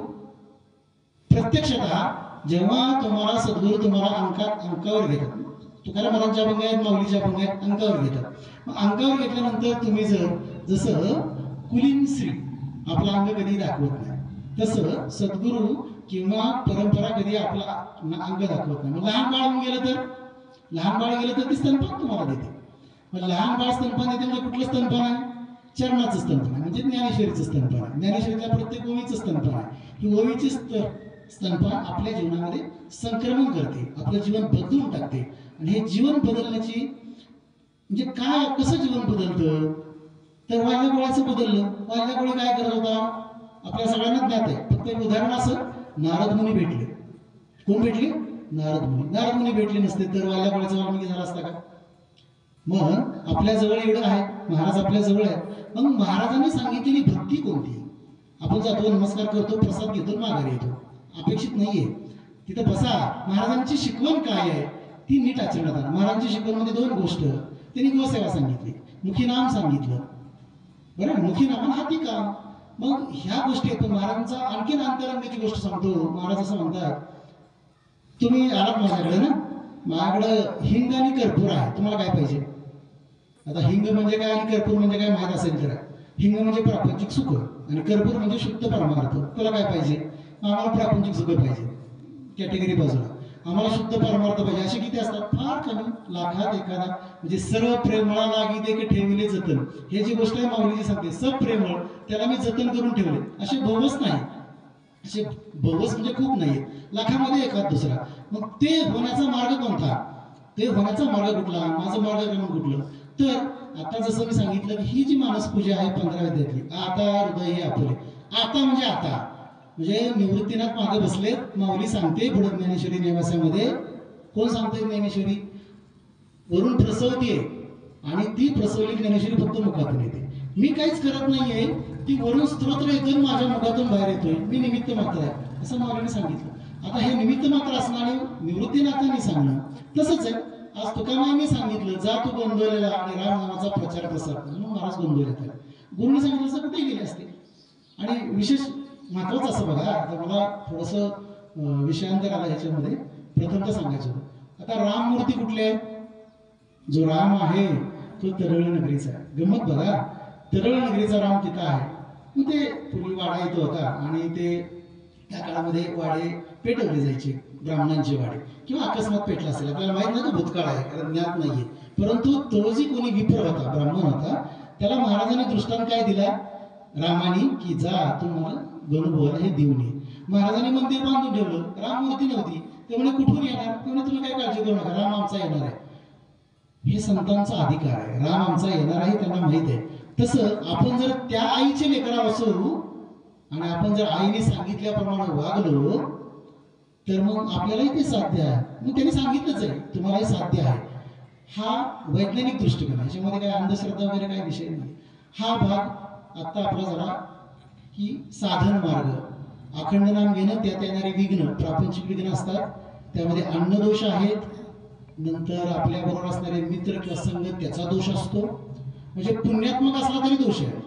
प्रत्यक्षतः जेव्हा तुम्हाला सद्गुरू तुम्हाला अंकावर घेतात, तुकाराम महाराजांच्या अभंग आहेत, माऊलीच्या अभंग आहेत, अंकावर घेतात. मग अंकावर घेतल्यानंतर तुम्ही जसं कुलीन स्त्री आपला अंग कधी दाखवत नाही, तसं सद्गुरू किंवा परंपरा कधी आपला अंग दाखवत नाही. मग लहान बाळ गेलं तर ती स्तनपान तुम्हाला देते. मग लहान बाळ स्तनपान देते म्हणजे कुठलं स्तनपान आहे? चरणाचं स्तनपान आहे, म्हणजे ज्ञानेश्वरीचं स्तनपान आहे. ज्ञानेश्वरीच्या प्रत्येक ओवीचं स्तनपान आहे. ही ओवीची स्तनपान आपल्या जीवनामध्ये संक्रमण करते, आपलं जीवन बदलून टाकते. आणि हे जीवन बदलण्याची म्हणजे काय, कसं जीवन बदलतं? तर वाल्या गोळ्याचं बदललं. वाल्या गोळी काय करत होता? आपल्या सगळ्यांना ज्ञात आहे. फक्त एक उदाहरण असं, नारद मुनी भेटले. कोण भेटले? नारद मुनी. नारद मुनी भेटले नसते तर वाल्या गोळ्याचा वाल्मिकी झाला असता का? मग आपल्या जवळ एवढं आहे, महाराज आपल्या जवळ आहे. मग महाराजांनी सांगितलेली भक्ती कोणती? आपण जातो, नमस्कार करतो, प्रसाद घेतो, माघारी येतो, अपेक्षित नाहीये. तिथं बसा. महाराजांची शिकवण काय आहे ती नीट आचरणात आणा. महाराजांची शिकवणमध्ये 2 गोष्ट त्यांनी गोसेवा सांगितली, मुखी नाम सांगितलं. बरं, मुखी नाम हाती काम. मग ह्या गोष्टी आहेत. महाराजांचा आणखीन अंतरंगाची गोष्ट सांगतो. महाराज असं म्हणतात, तुम्ही आलात माझ्याकडे ना, माझ्याकडं हिंग आणि कर्पूर आहे, तुम्हाला काय पाहिजे? आता हिंग म्हणजे काय आणि कर्पूर म्हणजे काय माहीत असेल तर, हिंग म्हणजे प्रापंचिक सुख आणि कर्पूर म्हणजे शुद्ध परमार्थ. तुला काय पाहिजे? आम्हाला प्रापंचिक सुख पाहिजे, कॅटेगरी बाजूला. आम्हाला शुद्ध परमार्थ पाहिजे. असे किती असतात? फार कमी, लाखात एखादा. म्हणजे सर्व प्रेमळा लागी दे की ठेवले जतन, हे जी गोष्ट आहे माऊलीची सांगते. सब प्रेमळ, त्याला मी जतन करून ठेवले. असे बोवस नाही, असे बोवस म्हणजे खूप नाही, लाखामध्ये एखाद दुसरा. मग ते होण्याचा मार्ग कोणता? ते होण्याचा मार्ग कुठला? माझं मार्गक्रमण कुठलं? तर आता जसं मी सांगितलं की ही जी मानसपूजा आहे 15व्या अध्यायातली, आता हृदय हे आपुले. आता म्हणजे आता, म्हणजे निवृत्तीनाथ मागे बसलेत. माऊली सांगते पुढे ज्ञानेश्वरी नेवासामध्ये. कोण सांगते? ज्ञानेश्वरी वरून प्रसवतीये आणि ती प्रसवली ज्ञानेश्वरी फक्त मुखातून येते. मी काहीच करत नाहीये, ती वरून स्तोत्र येतो माझ्या मुखातून बाहेर येतोय, मी निमित्त मात्र आहे, असं माऊलीने सांगितलं. आता हे निमित्त मात्र असणं आणि निवृत्तीनाथांनी सांगणं तसंच आहे. आज तुकारामांनी सांगितलं, जा तू गोंदवलेला आणि राम नामाचा प्रचार प्रसार कर. म्हणून महाराज गोंदवलेत आले. गुरुने सांगितलं असं कुठे गेले असते. आणि आणि विशेष महत्वाचं असं बघा, आता मला थोडंसं विषयांतर आला ह्याच्यामध्ये. प्रथम तर सांगायचं होतं, आता राम मूर्ती कुठली आहे? जो राम आहे तो तरळ नगरीचा आहे. गंमत बघा, तरळ नगरीचा राम तिथं आहे. मग ते पूर्वी वाडा इथं होता आणि ते त्या काळामध्ये वाडे पेटवले जायचे, ब्राह्मणांचे वाडे, किंवा अकस्मात पेटला असेल, आपल्याला माहित नाही, तो भूतकाळ आहे, कारण ज्ञात नाहीये. परंतु तो जी कोणी विप्र होता, ब्राह्मण होता, त्याला महाराजांनी दृष्टांत काय दिला रामानी, की जा तुम्हाला गणुभवाला हे देऊन ये. महाराजांनी मंदिर बांधून ठेवलं, राम मूर्ती नव्हती. ते म्हणे कुठून येणार? ते म्हणे तुम्ही काय काळजी करू नका, राम आमचा येणार आहे. हे संतांचा अधिकार आहे, राम आमचा येणार आहे, त्यांना माहित आहे. तसं आपण जर त्या आईचे लेकरा असू आणि आपण जर आईने सांगितल्याप्रमाणे वागलो तर मग आपल्यालाही ते साध्य आहे. मग त्यांनी सांगितलंच आहे तुम्हालाही साध्य आहे. हा वैज्ञानिक दृष्टिकोन आहे, याच्यामध्ये काही अंधश्रद्धा वगैरे काही विषय नाही. हा भाग आत्ता आपला जरा की साधन मार्ग, अखंड नाम घेणं, त्यात येणारे विघ्न, प्रापंचिक विघ्न असतात, त्यामध्ये अन्नदोष आहेत, नंतर आपल्याबरोबर असणारे मित्र किंवा संगत त्याचा दोष असतो. म्हणजे पुण्यात्मक असला तरी दोष आहे,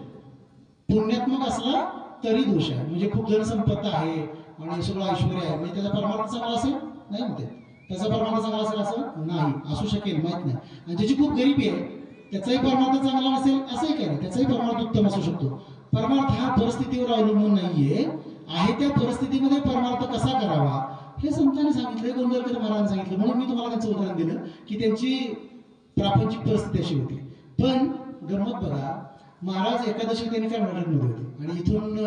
पुण्यात्मक असला तरी दोष आहे. म्हणजे खूप जनसंपत्ती आहे आणि सगळं ऐश्वर्य आहे, म्हणजे त्याचा परमार्थ चांगला असेल नाही म्हणते, त्याचा परमार्थ चांगला असेल असं नाही, असू शकेल माहित नाही. आणि ज्याची खूप गरिबी आहे त्याचाही परमार्थ चांगला नसेल असंही काही नाही, त्याचाही परमार्थ उत्तम असू शकतो. परमार्थ हा परिस्थितीवर अवलंबून नाहीये, आहे त्या परिस्थितीमध्ये परमार्थ कसा करावा हे संतांनी सांगितलं, गोंदवलेकर महाराजांनी सांगितलं. म्हणून मी तुम्हाला त्यांचं उदाहरण दिलं की त्यांची प्रापंचिक परिस्थिती अशी होती. पण गंमत बघा, महाराज एकादशी त्यांनी काय मध्ये होते आणि इथून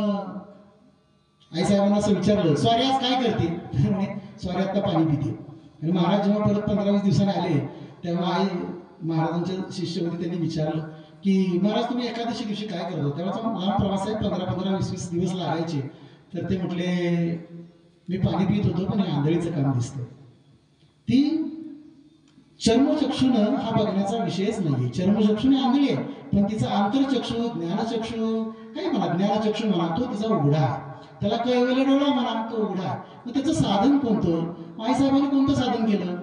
आई साहेबांना असं विचारलं, स्वारी आज काय करते? स्वारी आता पाणी पिते. आणि महाराज जेव्हा परत 15-20 दिवसांनी आले तेव्हा आई महाराजांच्या शिष्य होते, त्यांनी विचारलं की महाराज तुम्ही एकादशी दिवशी काय करत होता? तेव्हा लांब प्रवास आहे, 15-20 दिवस लागायचे. तर ते म्हटले मी पाणी पित होतो, पण हे आंधळीचं काम दिसतं. ती चर्मचक्षुनं हा बघण्याचा विषयच नाहीये. चर्मचक्षुने आंधळी आहे, पण तिचा आंतरचक्षु, ज्ञानचक्षु, काही म्हणा, ज्ञानचक्षु म्हणा, तो तिचा उघडा आहे. त्याला कळलेला डोळा म्हणा, तो उघडा आहे. मग त्याचं साधन कोणतं? आईसाहेबांनी कोणतं साधन केलं?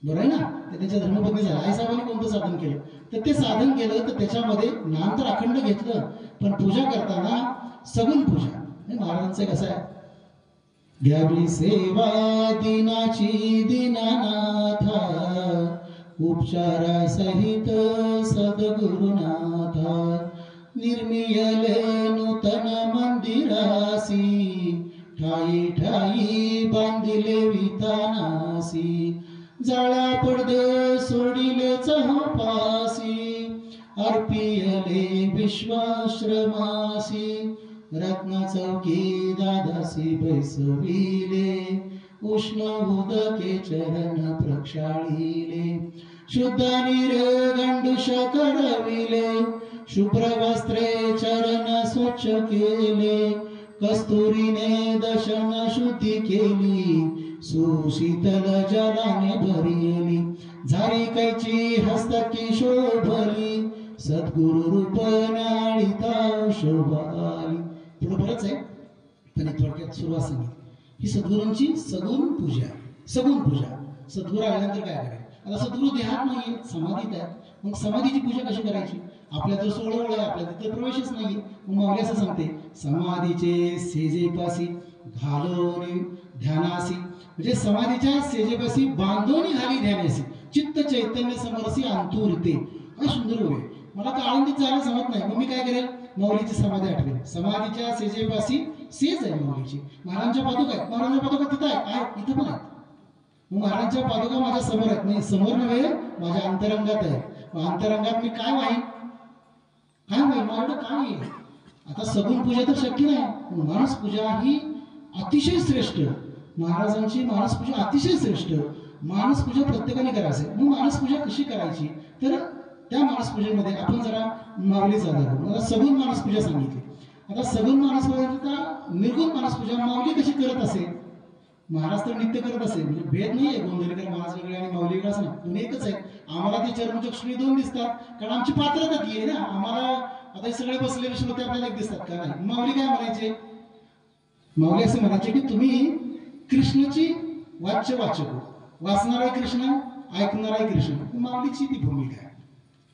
बरं आहे ना, ते त्यांच्या धर्मपत्नी झाल्या. आईसाहेबांनी कोणतं साधन केलं? तर ते साधन केलं तर त्याच्यामध्ये नाम तर अखंड घेतलं, पण पूजा करताना सगुण पूजा. महाराजांचं कसं आहे, घ्यावी सेवा दिनाची दीनानाथा, उपचारासहित सद्गुरुनाथा, निर्मियले नूतन मंदिरासी, ठाई ठाई बांधिले वितानासी, जाळा पडदे सोडिले चौपासी, अर्पियले विश्वाश्रमासी, रत्न चौकी दादासी बैसविले, उष्ण उदके चरण प्रक्षाळिले, शुद्ध निरे गंडुष कडविले, शुभ्र वस्त्रे चरण स्वच्छ केले, कस्तुरीने दशन शुद्धी केली, सुशीतल जलाने भरिली, झारी कैची हस्तकी शोभली, सद्गुरु रूप नाळिता शोभाली. पुढे बरंच आहे, पण थोडक्यात सुरुवात सांगितली. ही सद्गुरूंची सगुण पूजा. सगुण पूजा, सद्गुरू आल्यानंतर काय करायचं? आता सद्गुरू देहात नाहीये, समाधीत आहे. मग समाधीची पूजा कशी करायची? आपल्या तर 16 ओळ आहे, आपल्या तिथे प्रवेशच नाहीये. मग माऊली असं सांगते, समाधीचे सेजेपासी घालोनी ध्यानासी, म्हणजे समाधीच्या सेजेपासी बांधोनी घाली ध्यानासी, चित्त चैतन्य समरसी अंतुरते. काय सुंदर होय. मला तर आनंदीत जायला जमत नाही, मग मी काय करेल? माऊलीची समाधी आठवेल. समाधीच्या सेजेपासी सेज आहे माऊलीची. महाराजांच्या पादुका आहेत, महाराजांच्या पादुका तिथं आहेत, इथं पण आहेत. मग महाराजांच्या पादुका माझ्या समोर आहेत, नाही समोर नव्हे, माझ्या अंतरंगात आहे. अंतरंगात मी काय वाहीन? काय वाहीन? माझ्याकडे काय येईल? आता सगुण पूजा तर शक्य नाही, मानस पूजा ही अतिशय श्रेष्ठ. महाराजांची मानस पूजा अतिशय श्रेष्ठ. मानस पूजा प्रत्येकाने करायचं. मग मानस पूजा कशी करायची? तर त्या मानस पूजेमध्ये आपण जरा माऊलीचा आधार करू. आता सगुण मानस पूजा सांगितली. आता सगुण मानस पूजा, निर्गुण मानस पूजा माऊली कशी करत असेल? महाराज तर नित्य करत असेल, म्हणजे भेद नाहीये. गोंदवलेकर महाराज वेगळे आणि माऊली वेगळाच नाही, दोन्ही एकच आहेत. आम्हाला ते चर्मचक्षुनी 2 दिसतात, कारण आमची पात्रता ती आहे ना. आम्हाला आता हे सगळे बसलेले श्रोते आपल्याला एक दिसतात का? नाही. माऊली काय म्हणायचे? माऊली असे म्हणायचे की तुम्ही कृष्णाची वाच्य वाचक हो, वाचणारा कृष्ण, ऐकणारा कृष्ण. माऊलीची ती भूमिका आहे.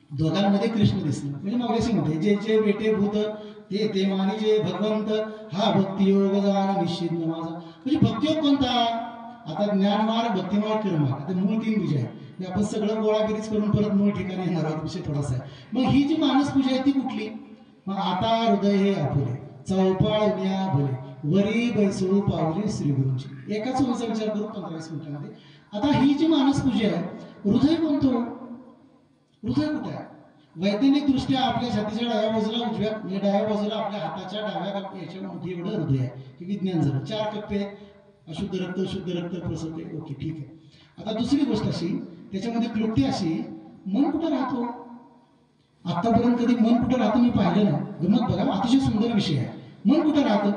दोघांमध्ये कृष्ण दिसणं म्हणजे माऊली असे म्हणते, जे जे बेटे भूत ते ते मानिजे भगवंत हा भक्तियोग जाण निश्चित माझा. म्हणजे भक्तियोग कोणता? आता ज्ञानमार्ग भक्तिमार्ग कर्म आता मूळ 3 पूजा आहे. हे आपण सगळं गोळाबिरीच करून परत मूळ ठिकाणी येणार आहोत. विषय थोडासा आहे. मग ही जी मानस पूजा आहे ती कुठली? मग आता हृदय हे आपुले चौपाळण्या भले वरी बैसू पावली श्री गुरुंची. एकाच ओळीचा विचार करू 15-20 मिनिटांमध्ये. आता ही जी मानस पूजा आहे हृदय कोणतो? हृदय कुठे आहे? वैज्ञानिक दृष्ट्या आपल्या छातीच्या डाव्या बाजूला उजव्या म्हणजे डाव्या बाजूला आपल्या हाताच्या डाव्या याच्या मध्ये एवढं हृदय आहे. हे विज्ञान झालं. 4 कप्पे अशुद्ध रक्त शुद्ध रक्त प्रसरते. ओके ठीक आहे. आता दुसरी गोष्ट अशी त्याच्यामध्ये क्लुप्ती अशी मन कुठं राहतो? आतापर्यंत कधी मन कुठं राहतं मी पाहिलं ना. गमत बघा अतिशय सुंदर विषय आहे. मन कुठं राहतं?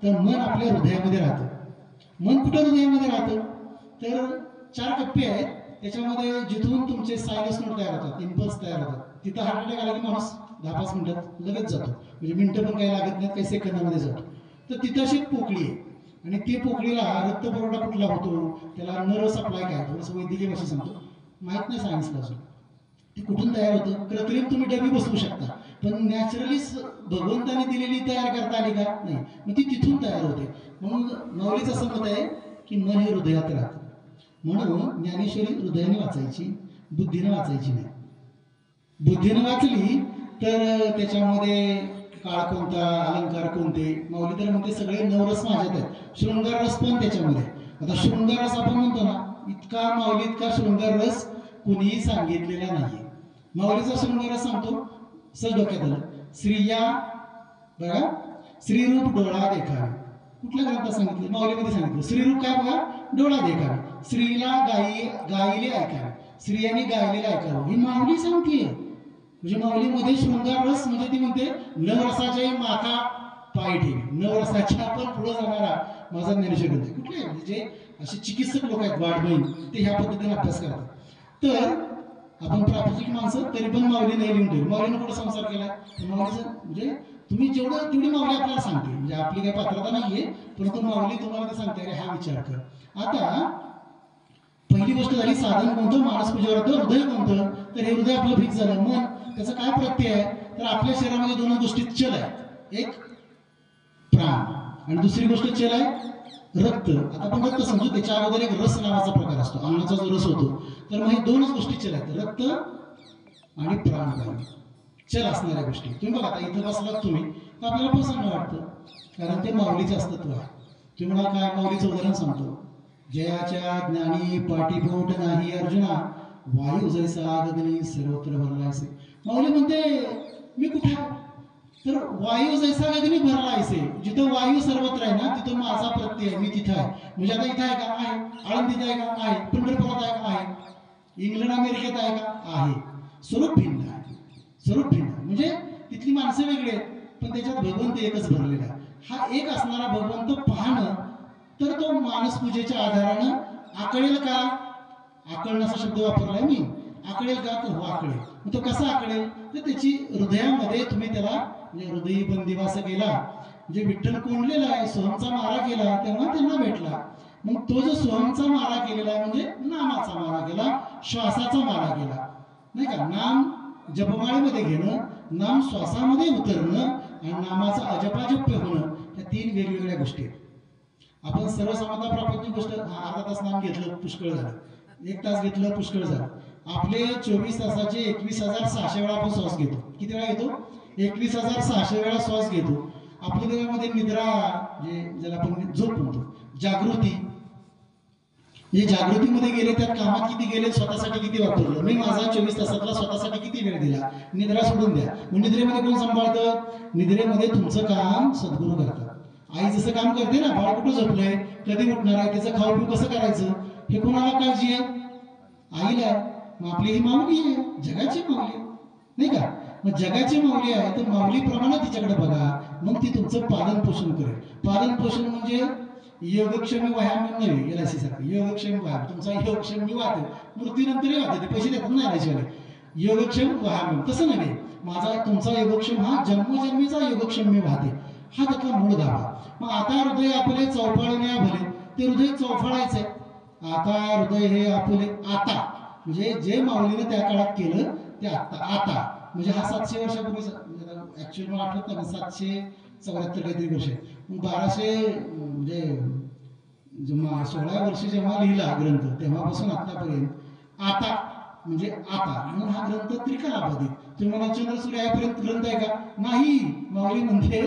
तर मन आपल्या हृदयामध्ये राहतं. मन कुठं हृदयामध्ये राहतं? तर 4 कप्पे आहेत त्याच्यामध्ये जिथून तुमचे सायनस नोड तयार होतात इम्पल्स तयार होतात तिथं हार्ट अटॅक आला की माणूस 10-5 मिनिटात लगेच जातो. म्हणजे मिनिटं पण काही लागत नाहीत काही सेकंदामध्ये जातो. तर तिथं अशी एक पोकळी आहे आणि ते पोकळीला रक्तपुरवठा कुठला होतो त्याला नर्व सप्लाय काय थोडंसं वैद्यकीय भाषेत सांगतो माहित नाही सायन्सला अजून. ती कुठून तयार होतं? कृत्रिम तुम्ही डबी बसवू शकता पण नॅचरली भगवंताने दिलेली तयार करता आली का? नाही. मग ती तिथून तयार होते. म्हणून माऊलीचं असं मत आहे की मन हे हृदयात राहतं. म्हणून ज्ञानेश्वरी हृदयाने वाचायची बुद्धीने वाचायची नाही. बुद्धीने वाचली तर त्याच्यामध्ये काळ कोणता अलंकार कोणते माऊली तर म्हणते सगळे नवरस माझ्यात आहेत. शृंगार रस पण त्याच्यामध्ये. आता शृंगार रस आपण म्हणतो ना इतका माऊली इतका शृंगार रस कुणीही सांगितलेला नाहीये. माऊलीचा शृंगार रस सांगतो सहज डोक्यात आलं. स्त्रिया बघा श्रीरूप डोळा देखावे. कुठल्या ग्रंथात सांगितलं? माऊलीमध्ये सांगितलं. श्रीरूप काय बघा डोळा देखावे. स्त्रीला गायले ऐकावे. स्त्रियांनी गायलेलं ऐकावं ही माऊली सांगतेय. म्हणजे माऊलीमध्ये शृंगार रस म्हणजे ती म्हणते नवरसाच्या माथा पाय ठेवी. नवरसाच्या पण पुढे जाणारा माझा ज्ञानेश्वर ग्रंथ. कुठले म्हणजे असे चिकित्सक लोक आहेत वाढबहीण ते ह्या पद्धतीने अभ्यास करतात. तर आपण प्रापंचिक माणसं तरी पण माऊली नाही लिहून ठेवली. माऊलीनं कुठं संसार केला? माऊलीचं म्हणजे तुम्ही तेवढी माऊली आपल्याला सांगते. म्हणजे आपली काही पात्रता नाहीये परंतु माऊली तुम्हाला ते सांगते अरे हा विचार कर. आता पहिली गोष्ट झाली साधन कोणतं? मानस पूजेवर होतं. हृदय कोणतं? तर हे हृदय आपलं फिक्स झालं. मन त्याचा काय प्रत्यय आहे? तर आपल्या शरीरामध्ये 2 गोष्टी चल आहेत. एक प्राण आणि दुसरी गोष्ट चल आहे रक्त. आता आपण रक्त समजू त्याच्या अगोदर एक रस नावाचा प्रकार असतो अन्नाचा जो रस होतो. तर मग हे 2च गोष्टी चल आहेत रक्त आणि प्राणवायू चल असणाऱ्या गोष्टी. तुम्ही बघा आता इथं बसलात तुम्ही तर आपल्याला प्रसन्न वाटतं कारण ते माऊलीचं अस्तित्व आहे. तुम्ही मला काय माऊलीचं उदाहरण सांगतो. जयाच्या ज्ञानी पाठीपोट नाही अर्जुना वायू जैसा गगनी सर्वत्र भरलायसे. माऊली म्हणते मी कुठे? तर वायू जैसा गगनी भरलायसे. जिथं वायू सर्वत्र आहे ना तिथं माझा प्रत्यय आहे. मी तिथं आहे. म्हणजे आता इथं आहे का? आहे. आळंदीत आहे का? आहे. पंढरपुरात आहे का? आहे. इंग्लंड अमेरिकेत आहे का? आहे. स्वरूप भिन्न आहे. स्वरूप भिन्न म्हणजे तिथली माणसं वेगळी आहेत पण त्याच्यात भगवंत एकच भरलेला आहे. हा एक असणारा भगवंत पाहणं तर तो मानस पूजेच्या आधारानं आकळेल का? आकळण्याचा शब्द वापरलाय मी. आकळेल का? तर हो आकळेल. मग तो कसा आकळेल? तर त्याची हृदयामध्ये तुम्ही त्याला म्हणजे हृदयी बंदिवास केला म्हणजे विठ्ठल कोंडलेला आहे सोहमचा मारा केला तेव्हा त्यांना भेटला. मग तो जो सोहमचा मारा केलेला आहे म्हणजे नामाचा मारा केला श्वासाचा मारा केला नाही का. नाम जपमाळेमध्ये घेणं नाम श्वासामध्ये उतरणं आणि नामाचा अजपाजप्य होणं या 3 वेगवेगळ्या गोष्टी आहेत. आपण सर्वसामान्य प्रापंचिक गोष्ट अर्धा तास नाम घेतलं पुष्कळ झालं. 1 तास घेतलं पुष्कळ झालं. आपले 24 तासाचे 21,600 वेळा आपण श्वास घेतो. किती वेळा घेतो? 21,600 वेळा श्वास घेतो. आपल्या देहामध्ये निद्रा जे ज्याला आपण झोप म्हणतो जागृती म्हणजे जागृतीमध्ये गेले त्यात कामात किती गेले स्वतःसाठी किती वापरलं. मी माझा 24 तासातला स्वतःसाठी किती वेळ दिला. निद्रा सोडून द्या. मग निद्रेमध्ये कोण सांभाळतं? निद्रेमध्ये तुमचं काम सद्गुरू करतात. आई जसं काम करते ना बाळ कुठं झोपलंय कधी उठणार आहे त्याचं खाऊ पिऊ कसं करायचं हे कोणाला काळजी आहे? आईला. मग आपली ही माऊली आहे जगाची माऊली नाही का. मग जगाची माऊली आहे तर माऊलीप्रमाणे तिच्याकडे बघा मग ती तुमचं पालन पोषण करेल. पालन पोषण म्हणजे योगक्षेमी व्यायाम नव्हे LIC सारखं योगक्षेम व्यायाम. तुमचा योगक्षेम मी वाहते मृत्यूनंतरही वाहते ते पैसे देतात नाही राहायचे. योगक्षेम व्यायाम तसं नव्हे. माझा तुमचा योगक्षेम हा जन्मोजन्मीचा योगक्षेम मी वाहते हा त्यातला मूळ गाभा. मग आता हृदय आपले चौफाळण्या भले ते हृदय चौफाळायचंय. आता हृदय हे आपले आता म्हणजे जे माऊलीने त्या काळात केलं ते आता आता म्हणजे हा 700 वर्षापूर्वी ऍक्च्युअली मला आठवत नाही 774 काहीतरी वर्ष आहे. मग 1200 म्हणजे जेव्हा 16व्या वर्षी जेव्हा लिहिला ग्रंथ तेव्हापासून आतापर्यंत आता म्हणजे आता म्हणून हा ग्रंथ त्रिकालाबाधित. तुम्ही मला चंद्र सूर्य यापर्यंत ग्रंथ आहे का? नाही. माऊली म्हणते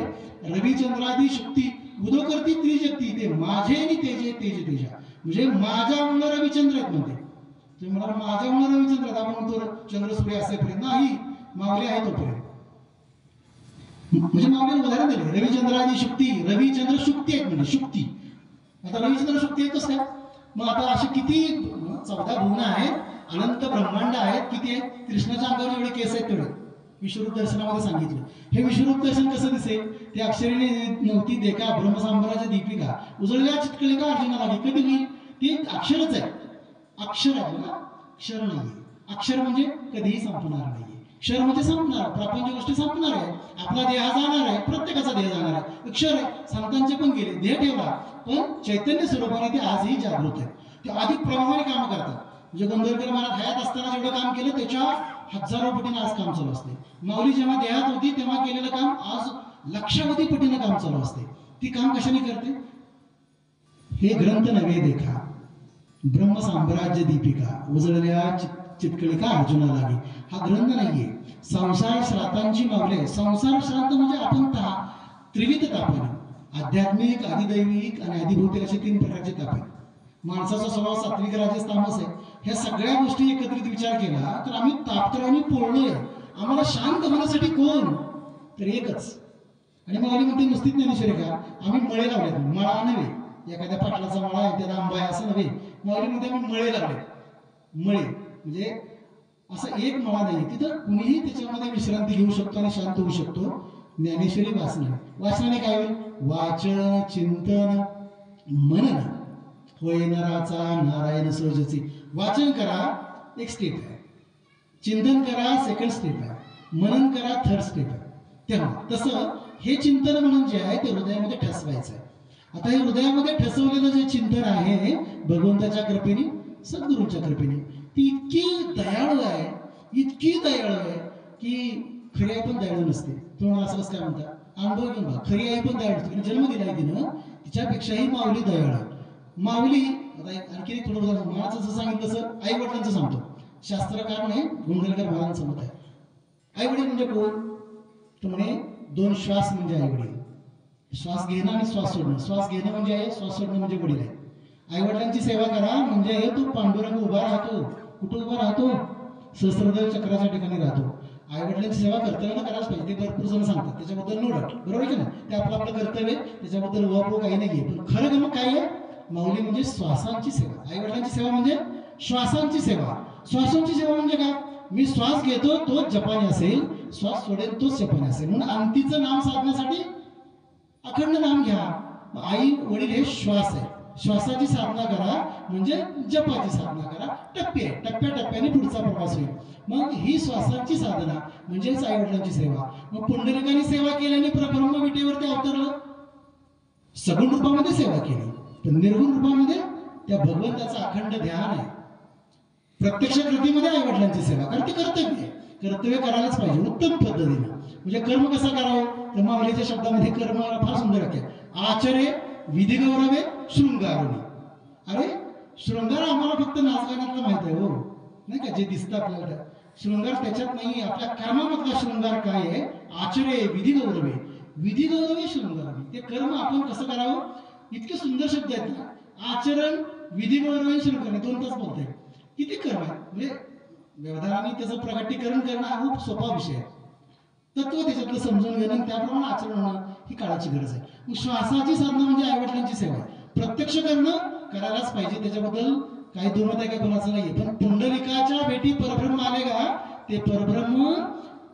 रविचंद्रादी शक्ती उदोकरती त्रिशक्ती ते माझे आणि तेजे तेज तेजा म्हणजे माझ्या मुलं रविचंद्र आहेत म्हणते. तुम्ही म्हणाल माझ्या मुलं रविचंद्र आहेत, आपण म्हणतो चंद्र सूर्य असेपर्यंत नाही, माऊली आहे तोपर्यंत. म्हणजे माऊली उदाहरण दिले रविचंद्रादी शक्ती, रविचंद्र शुक्ती आहेत म्हणजे शुक्ती. आता रविचंद्र शुक्ती आहेत कसं काय? मग आता असे किती 14 भुवन आहेत, अनंत ब्रह्मांड आहेत, किती आहेत? कृष्णाच्या अंगावर जेवढे केस आहेत तेवढे विश्वरूप दर्शनामध्ये सांगितलं. हे विश्वरूप दर्शन कसं दिसेल? ते अक्षरीने नव्हती देखा ब्रह्मसांबराच्या दीपिका उजळल्या चिटकळी का अर्जुनाला लागे कधी होईल? ते अक्षरच आहे, अक्षर आहे ना, क्षर नाहीये. अक्षर म्हणजे कधीही संपणार नाहीये. क्षर म्हणजे संपणार, प्रापंच गोष्टी संपणार आहे, आपला देह जाणार आहे, प्रत्येकाचा देह जाणार आहे. क्षर आहे, संतांचे पण गेले, देह ठेवला पण चैतन्य स्वरूपाने ते आजही जागृत आहे. ते अधिक प्रभावाने काम करतात. म्हणजे गोंधळकर महाराज हयात असताना जेवढं काम केलं त्याच्या हजारो पटीने आज काम चालू असते. माऊली जेव्हा देहात होती तेव्हा केलेलं काम आज लक्षावधी पटीने काम चालू असते. ती काम कशाने करते? हे ग्रंथ नव्हे देखा ब्रह्म साम्राज्य दीपिका उजळल्या चितकळी का अर्जुना लागे. हा ग्रंथ नाहीये, संसार श्रातांची माऊली. संसार श्रांत म्हणजे आपण त्रिविध ताप आहे, आध्यात्मिक, आदिदैविक आणि आदिभौतिक असे 3 प्रकारचे ताप आहेत. माणसाचा स्वभाव सात्विक, राजस, तामस आहे. ह्या सगळ्या गोष्टी एकत्रित विचार केला तर आम्ही तापत्राने पोळलोय. आम्हाला शांत होण्यासाठी कोण? तर एकच. आणि माऊली म्हणते नुसती ज्ञानेश्वरी का आम्ही मळे लावले, मळा नव्हे, एखाद्या पाटलाचा मळा आहे त्याला आंबा आहे असं नव्हे. माऊली म्हणते आम्ही मळे लावले. मळे म्हणजे असं एक मळा नाही, तिथं कुणीही त्याच्यामध्ये विश्रांती घेऊ शकतो आणि शांत होऊ शकतो. ज्ञानेश्वरी वाचनाने काय होईल? वाचन, चिंतन, मनन होय नराचा नारायण सहजची. वाचन करा एक स्टेप आहे, चिंतन करा सेकंड स्टेप आहे, मनन करा थर्ड स्टेप आहे. तेव्हा तसं हे चिंतन म्हणून जे आहे ते हृदयामध्ये ठसवायचं आहे. आता हे हृदयामध्ये ठसवलेलं जे चिंतन आहे भगवंताच्या कृपेने, सद्गुरूंच्या कृपेने, ती इतकी दयाळू आहे, इतकी दयाळू आहे की खरी आई पण दयाळू नसते. तुम्हाला असं कसं काय म्हणता? अनुभव घेऊन बघा, खरी आई पण दयाळू नसते. जन्म दिलाय तिनं, तिच्यापेक्षाही माऊली दयाळू. माऊली आता आणखी थोडं उदाहरण महाराज जसं सांगितलं तसं आई वडिलांचं सांगतो. शास्त्रकार नाही, गोंधळकर महाराजांचं मत आहे. आई वडील म्हणजे कोण? तर म्हणे 2 श्वास म्हणजे आई वडील. श्वास घेणं आणि श्वास सोडणं. श्वास घेणं म्हणजे आहे, श्वास सोडणं म्हणजे वडील आहे. आई वडिलांची सेवा करा म्हणजे तो पांडुरंग उभा राहतो. कुठं उभा राहतो? सहस्त्रदेव चक्राच्या ठिकाणी राहतो. आई वडिलांची सेवा कर्तव्यानं करायलाच पाहिजे, ते भरपूर जण सांगतात, त्याच्याबद्दल नो डाऊट, बरोबर की नाही? ते आपलं आपलं कर्तव्य, त्याच्याबद्दल व काही नाहीये. पण खरं मग काय आहे? माऊली म्हणजे श्वासांची सेवा. आई वडिलांची सेवा म्हणजे श्वासांची सेवा. श्वासांची सेवा म्हणजे काय? मी श्वास घेतो तोच जपानी असेल, श्वास सोडेल तोच जपानी असेल. म्हणून अंतीचं नाम साधण्यासाठी अखंड नाम घ्या. आई वडील हे श्वास आहे, श्वासाची साधना करा म्हणजे जपाची साधना करा. टप्पे टप्प्याटप्प्याने पुढचा प्रवास होईल. मग ही श्वासाची साधना म्हणजेच आई वडिलांची सेवा. मग पुंडलिकाने सेवा केल्याने परब्रह्म विटेवरती अवतरलं, सगुण रूपामध्ये सेवा केली, पण निर्गुण रूपामध्ये त्या भगवंताचं अखंड ध्यान आहे. प्रत्यक्ष कृतीमध्ये आई वडिलांची सेवा कारण ते कर्तव्य आहे, कर्तव्य करायलाच पाहिजे उत्तम पद्धतीने. म्हणजे कर्म कसं करावं? तर माऊलीच्या शब्दामध्ये कर्म फार सुंदर आहे. आचरे विधी गौरवे शृंगारोनी. अरे शृंगार आम्हाला फक्त नाचगाण्यातलं माहित आहे हो, नाही का, जे दिसतं आपल्याला. शृंगार त्याच्यात नाही, आपल्या कर्मामधला शृंगार काय आहे? आचरे विधी गौरवे, विधी गौरवे शृंगारोनी. ते कर्म आपण कसं करावं? इतके सुंदर शब्द आहेत ना, आचरण, विधी गौरवे शृंगार, 2 तास बोलतोय. किती कर्म आहे म्हणजे व्यवधानाने त्याचं प्रकटीकरण करणं हा खूप सोपा विषय आहे. तत्व त्याच्यातलं समजून घेणं, त्याप्रमाणे आचरण होणं ही काळाची गरज आहे. मग श्वासाची साधना म्हणजे आईवडिलांची सेवा आहे. प्रत्यक्ष करणं करायलाच पाहिजे, त्याच्याबद्दल काही दुमत आहे का कोणाचं नाहीये. पण पुंडलिकाच्या भेटी परब्रह्म आले का? ते परब्रह्म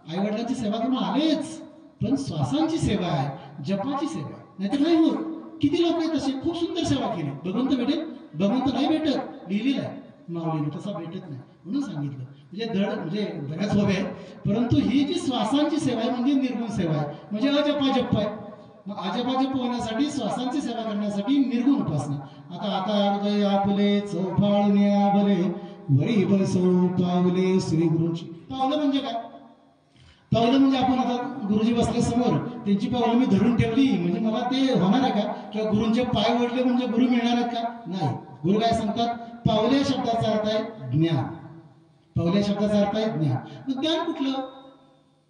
आईवडिलांची सेवा करून आलेच, पण श्वासांची सेवा आहे, जपाची सेवा आहे, नाहीतर नाही होत. किती लोक आहेत तसे, खूप सुंदर सेवा केली. भगवंत भेटेल, भगवंत नाही भेटत, लिहिलेलं आहे माऊलीने, तसा भेटत नाही म्हणून सांगितलं. म्हणजे धड म्हणजे बऱ्याच हवे आहेत, परंतु ही जी श्वासांची सेवा आहे म्हणजे निर्गुण सेवा आहे, म्हणजे अजपा आहे. मग अजपा होण्यासाठी, श्वासांची सेवा करण्यासाठी निर्गुण उपासना. आता हृदय आपले चौफाळण्या भले वरी बसो पावले श्री गुरुची. पावलं म्हणजे काय? पावलं म्हणजे आपण आता गुरुजी बसल्या समोर त्यांची पावलं मी धरून ठेवली म्हणजे मला ते होणार आहे का? किंवा गुरूंचे पाय ओढले म्हणजे गुरु मिळणार आहेत का? नाही. गुरु काय सांगतात? पावले या शब्दाचा अर्थ आहे ज्ञान. पावले या शब्दाचा अर्थ आहे ज्ञान. मग ज्ञान कुठलं?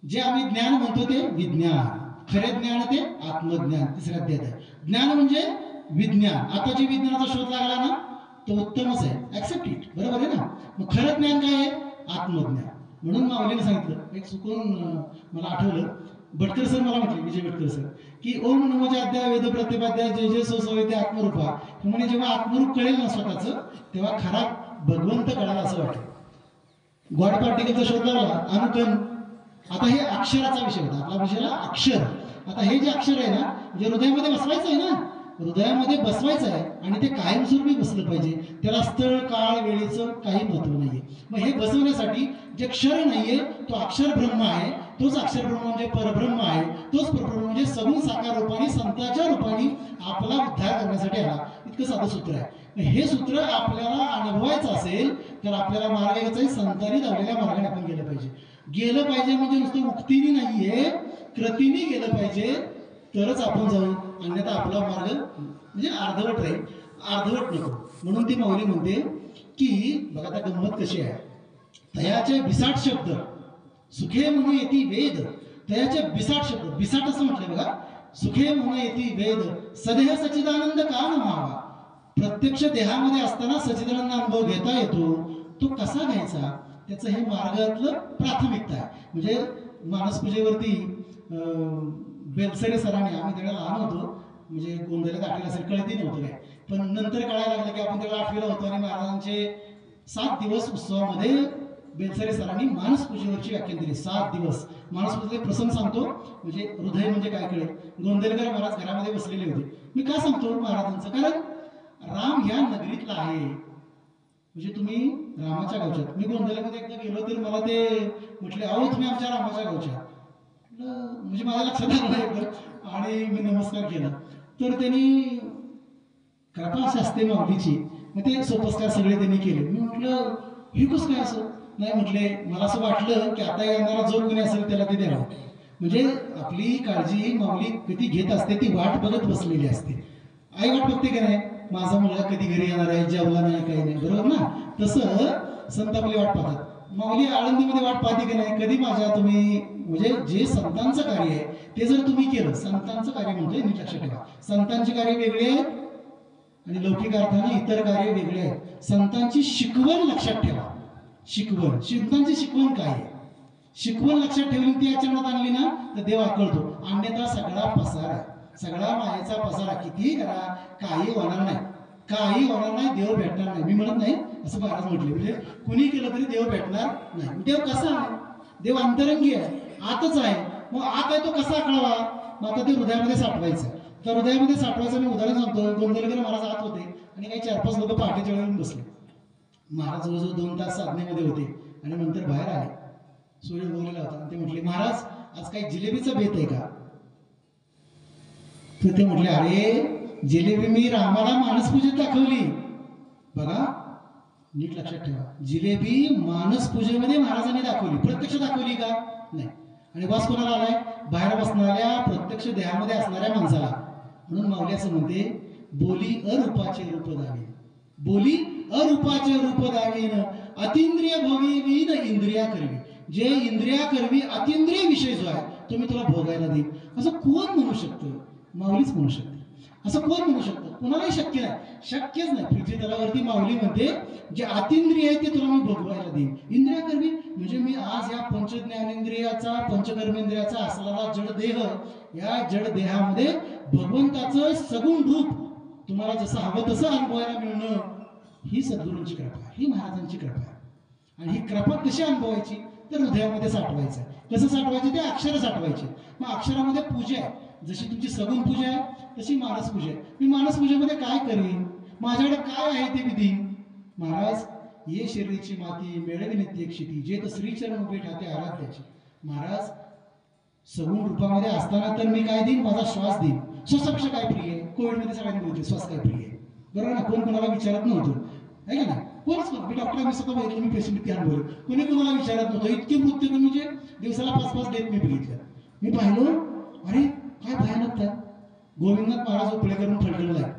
जे आम्ही ज्ञान म्हणतो ते विज्ञान. खरे ज्ञान ते आत्मज्ञान. तिसऱ्या अध्यायात आहे. ज्ञान म्हणजे विज्ञान. आता जे विज्ञानाचा शोध लागला ना तो उत्तमच आहे, ऍक्सेप्ट इट, बरोबर आहे ना? मग खरं ज्ञान काय आहे? आत्मज्ञान. म्हणून माऊलीने सांगितलं, एक चुकून मला आठवलं, भटकर सर मला म्हटले, विजय भटकर सर, की ओम नमोच्या अध्याय वेद प्रतिपाध्याय जे जे सोसवे ते आत्मरूपा. म्हणजे जेव्हा आत्मरूप कळेल ना स्वतःचं तेव्हा खरा भगवंत कळाला असं वाटतं. गॉड पार्टिकलचा शोध लावला अनुकन. आता हे अक्षराचा विषय होता, आपला विषयाला अक्षर. आता हे जे अक्षर आहे ना म्हणजे हृदयामध्ये बसवायचं आहे ना, हृदयामध्ये बसवायचं आहे आणि ते कायमस्वरूपी बसलं पाहिजे. त्याला स्थळ काळ वेळेचं काही महत्व नाहीये. मग हे बसवण्यासाठी जे क्षर नाहीये तो अक्षर ब्रह्म आहे. तोच अक्षर ब्रह्म म्हणजे परब्रह्म आहे. तोच परब्रह्म म्हणजे सगुण साकार रूपाने संतांच्या रूपाने आपला उद्धार करण्यासाठी आला. इतकं साधं सूत्र आहे. हे सूत्र आपल्याला अनुभवायचं असेल तर आपल्याला मार्गाचा संतांनी लावलेल्या मार्गाने आपण गेलं पाहिजे. गेलं पाहिजे म्हणजे नुसतं उक्तीने नाहीये, कृतीने गेलं पाहिजे तरच आपण जाऊ. अन्यथा आपला मार्ग म्हणजे अर्धवट राहील, अर्धवट नको. म्हणून ती माऊली म्हणते की बघा आता गंमत कशी आहे. तयाचे बिसाट शब्द सुखे म्हणून येती वेद. तयाचे बिसाट शब्द, बिसाट असं म्हटलंय बघा. सुखे म्हणून येती वेद सदेह सच्चिदानंद का व्हावा. प्रत्यक्ष देहामध्ये असताना सच्चिदानंद अनुभव घेता येतो. तो कसा घ्यायचा त्याचं हे मार्गातलं प्राथमिकता आहे. म्हणजे मानसपूजेवरती बेलसरे सरांनी, आम्ही त्याला लहान होतो म्हणजे गोंधळात आठवीला असेल, कळती नव्हतं काय, पण नंतर कळायला लागलं की आपण त्याला आठवीला होतो. आणि महाराजांचे 7 दिवस उत्सवामध्ये बेलसरे सरांनी मानसपूजेवरची व्याख्यान दिली. 7 दिवस मानसपूजेचे प्रसंग सांगतो म्हणजे हृदय म्हणजे काय कळेल. गोंधळकर महाराज घरामध्ये बसलेले होते. मी का सांगतो महाराजांचं? कारण राम ह्या नगरीतला आहे. म्हणजे तुम्ही रामाच्या गावच्यात. मी गोंधळमध्ये एकदा गेलो तर मला ते म्हटले, अहो तुम्ही आमच्या रामाच्या गावच्या. म्हणजे माझ्या लक्षात आलं एकदम आणि मी नमस्कार केला. तर त्यांनी कृपा अशी असते माऊलीची. मग ते सोपस्कार सगळे त्यांनी केले. मी म्हटलं हे कसं काय असं? नाही म्हटले, मला असं वाटलं की आता येणारा जो कोणी असेल त्याला ते द्यावं. म्हणजे आपली काळजी माऊली किती घेत असते ती वाट बघत बसलेली असते. आई वाट बघते की नाही, माझा मुलगा कधी घरी येणार आहे, जेवला नाही काही नाही, बरोबर ना? तसं संत आपली वाट पाहतात. माऊली आळंदीमध्ये वाट पाहते की नाही, कधी माझ्या तुम्ही म्हणजे जे संतांचं कार्य आहे ते जर तुम्ही केलं. संतांचं कार्य म्हणजे नीट लक्षात ठेवा, संतांचे कार्य वेगळे आहेत आणि लौकिक अर्थाने इतर कार्य वेगळे आहेत. संतांची शिकवण लक्षात ठेवा. शिकवण, संतांची शिकवण काय आहे? शिकवण लक्षात ठेवली ती आचरणात आणली ना तर देव आकळतो. अन्यथा सगळा पसारा, सगळा मायेचा पसारा. कितीही करा काही होणार नाही, काही होणार नाही, देव भेटणार नाही. मी म्हणत नाही असं महाराज म्हटले, म्हणजे कुणी केलं तरी देव भेटणार नाही. देव कसा आहे? देव अंतरंगी आहे, आतच आहे. मग आत आहे तो कसा कळवा? मग आता ते हृदयामध्ये साठवायचं. तर हृदयामध्ये साठवायचं मी उदाहरण सांगतो. गोंधळकर महाराज आत होते आणि काही 4-5 लोक पहाटेच्या वेळेला बसले. महाराज जवळजवळ 2 तास साधनेमध्ये होते आणि नंतर बाहेर आले. सूर्य उगवलेला होता आणि ते म्हटले, महाराज आज काही जिलेबीचा बेत आहे का? तर ते म्हटले, अरे जिलेबी मी रामाला मानसपूजेत दाखवली. बघा नीट लक्षात ठेवा, जिलेबी मानसपूजेमध्ये महाराजांनी दाखवली, प्रत्यक्ष दाखवली का? नाही. आणि वास कोणाला आलाय? बाहेर बसणाऱ्या प्रत्यक्ष देहामध्ये असणाऱ्या माणसाला. म्हणून माऊली असं म्हणते, बोली अरूपाचे रूप दावीन. बोली अरूपाचे रूप दावीन अतिंद्रिय भोगीन इंद्रिया करवी. जे इंद्रिया करवी अतिंद्रिय विषय जो आहे तो मी तुला भोगायला देईन. असं कोण म्हणू शकतं? माऊलीच म्हणू शकते. असं कोण म्हणू शकतं? कुणालाही शक्य नाही, शक्यच नाही. पृथ्वी तलावरती माऊली म्हणते जे अतिंद्रिय आहे ते तुला मी भोगवायला देईन. इंद्रिया करवी म्हणजे मी आज या पंचज्ञानेंद्रियाचा पंचकर्मेंद्रियाचा असलेला जड देह, या जड देहामध्ये भगवंताचं सगुण रूप तुम्हाला जसं हवं तसं अनुभवायला मिळणं ही सद्गुरूंची कृपा आहे, ही महाराजांची कृपा आहे. आणि ही कृपा कशी अनुभवायची? तर हृदयामध्ये साठवायचं. कसं साठवायचे? ते अक्षर साठवायचे. मग अक्षरामध्ये पूजा आहे. जशी तुमची सगुण पूजा आहे तशी मानस पूजा आहे. मी मानस पूजेमध्ये काय करीन? माझ्याकडे काय आहे ते विधी? महाराज ये शरीरची माती मिळवी नित्य क्षिती जे तर श्रीचरण उभे ठाते आराध्याची. महाराज सगुण रूपामध्ये असताना तर मी काय देईन? माझा श्वास देईन. श्वासापेक्षा काय प्रिय आहे? कोविडमध्ये सगळ्यांनी बोलते श्वास काय प्रिय आहे, बरोबर ना? कोण कोणाला विचारत नव्हतं, आहे का ना? कोणच पण मी डॉक्टर मी स्वतः बघितलं, मी पेशंट ध्यान बोल कोणी कोणाला विचारत नव्हतं. इतके मृत्यू म्हणजे दिवसाला 5-5 डेथ मी बघितल्या. मी पाहिलं अरे काय भयानक आहे. गोविंदनाथ महाराज उपळेकरून फलटणला आहे,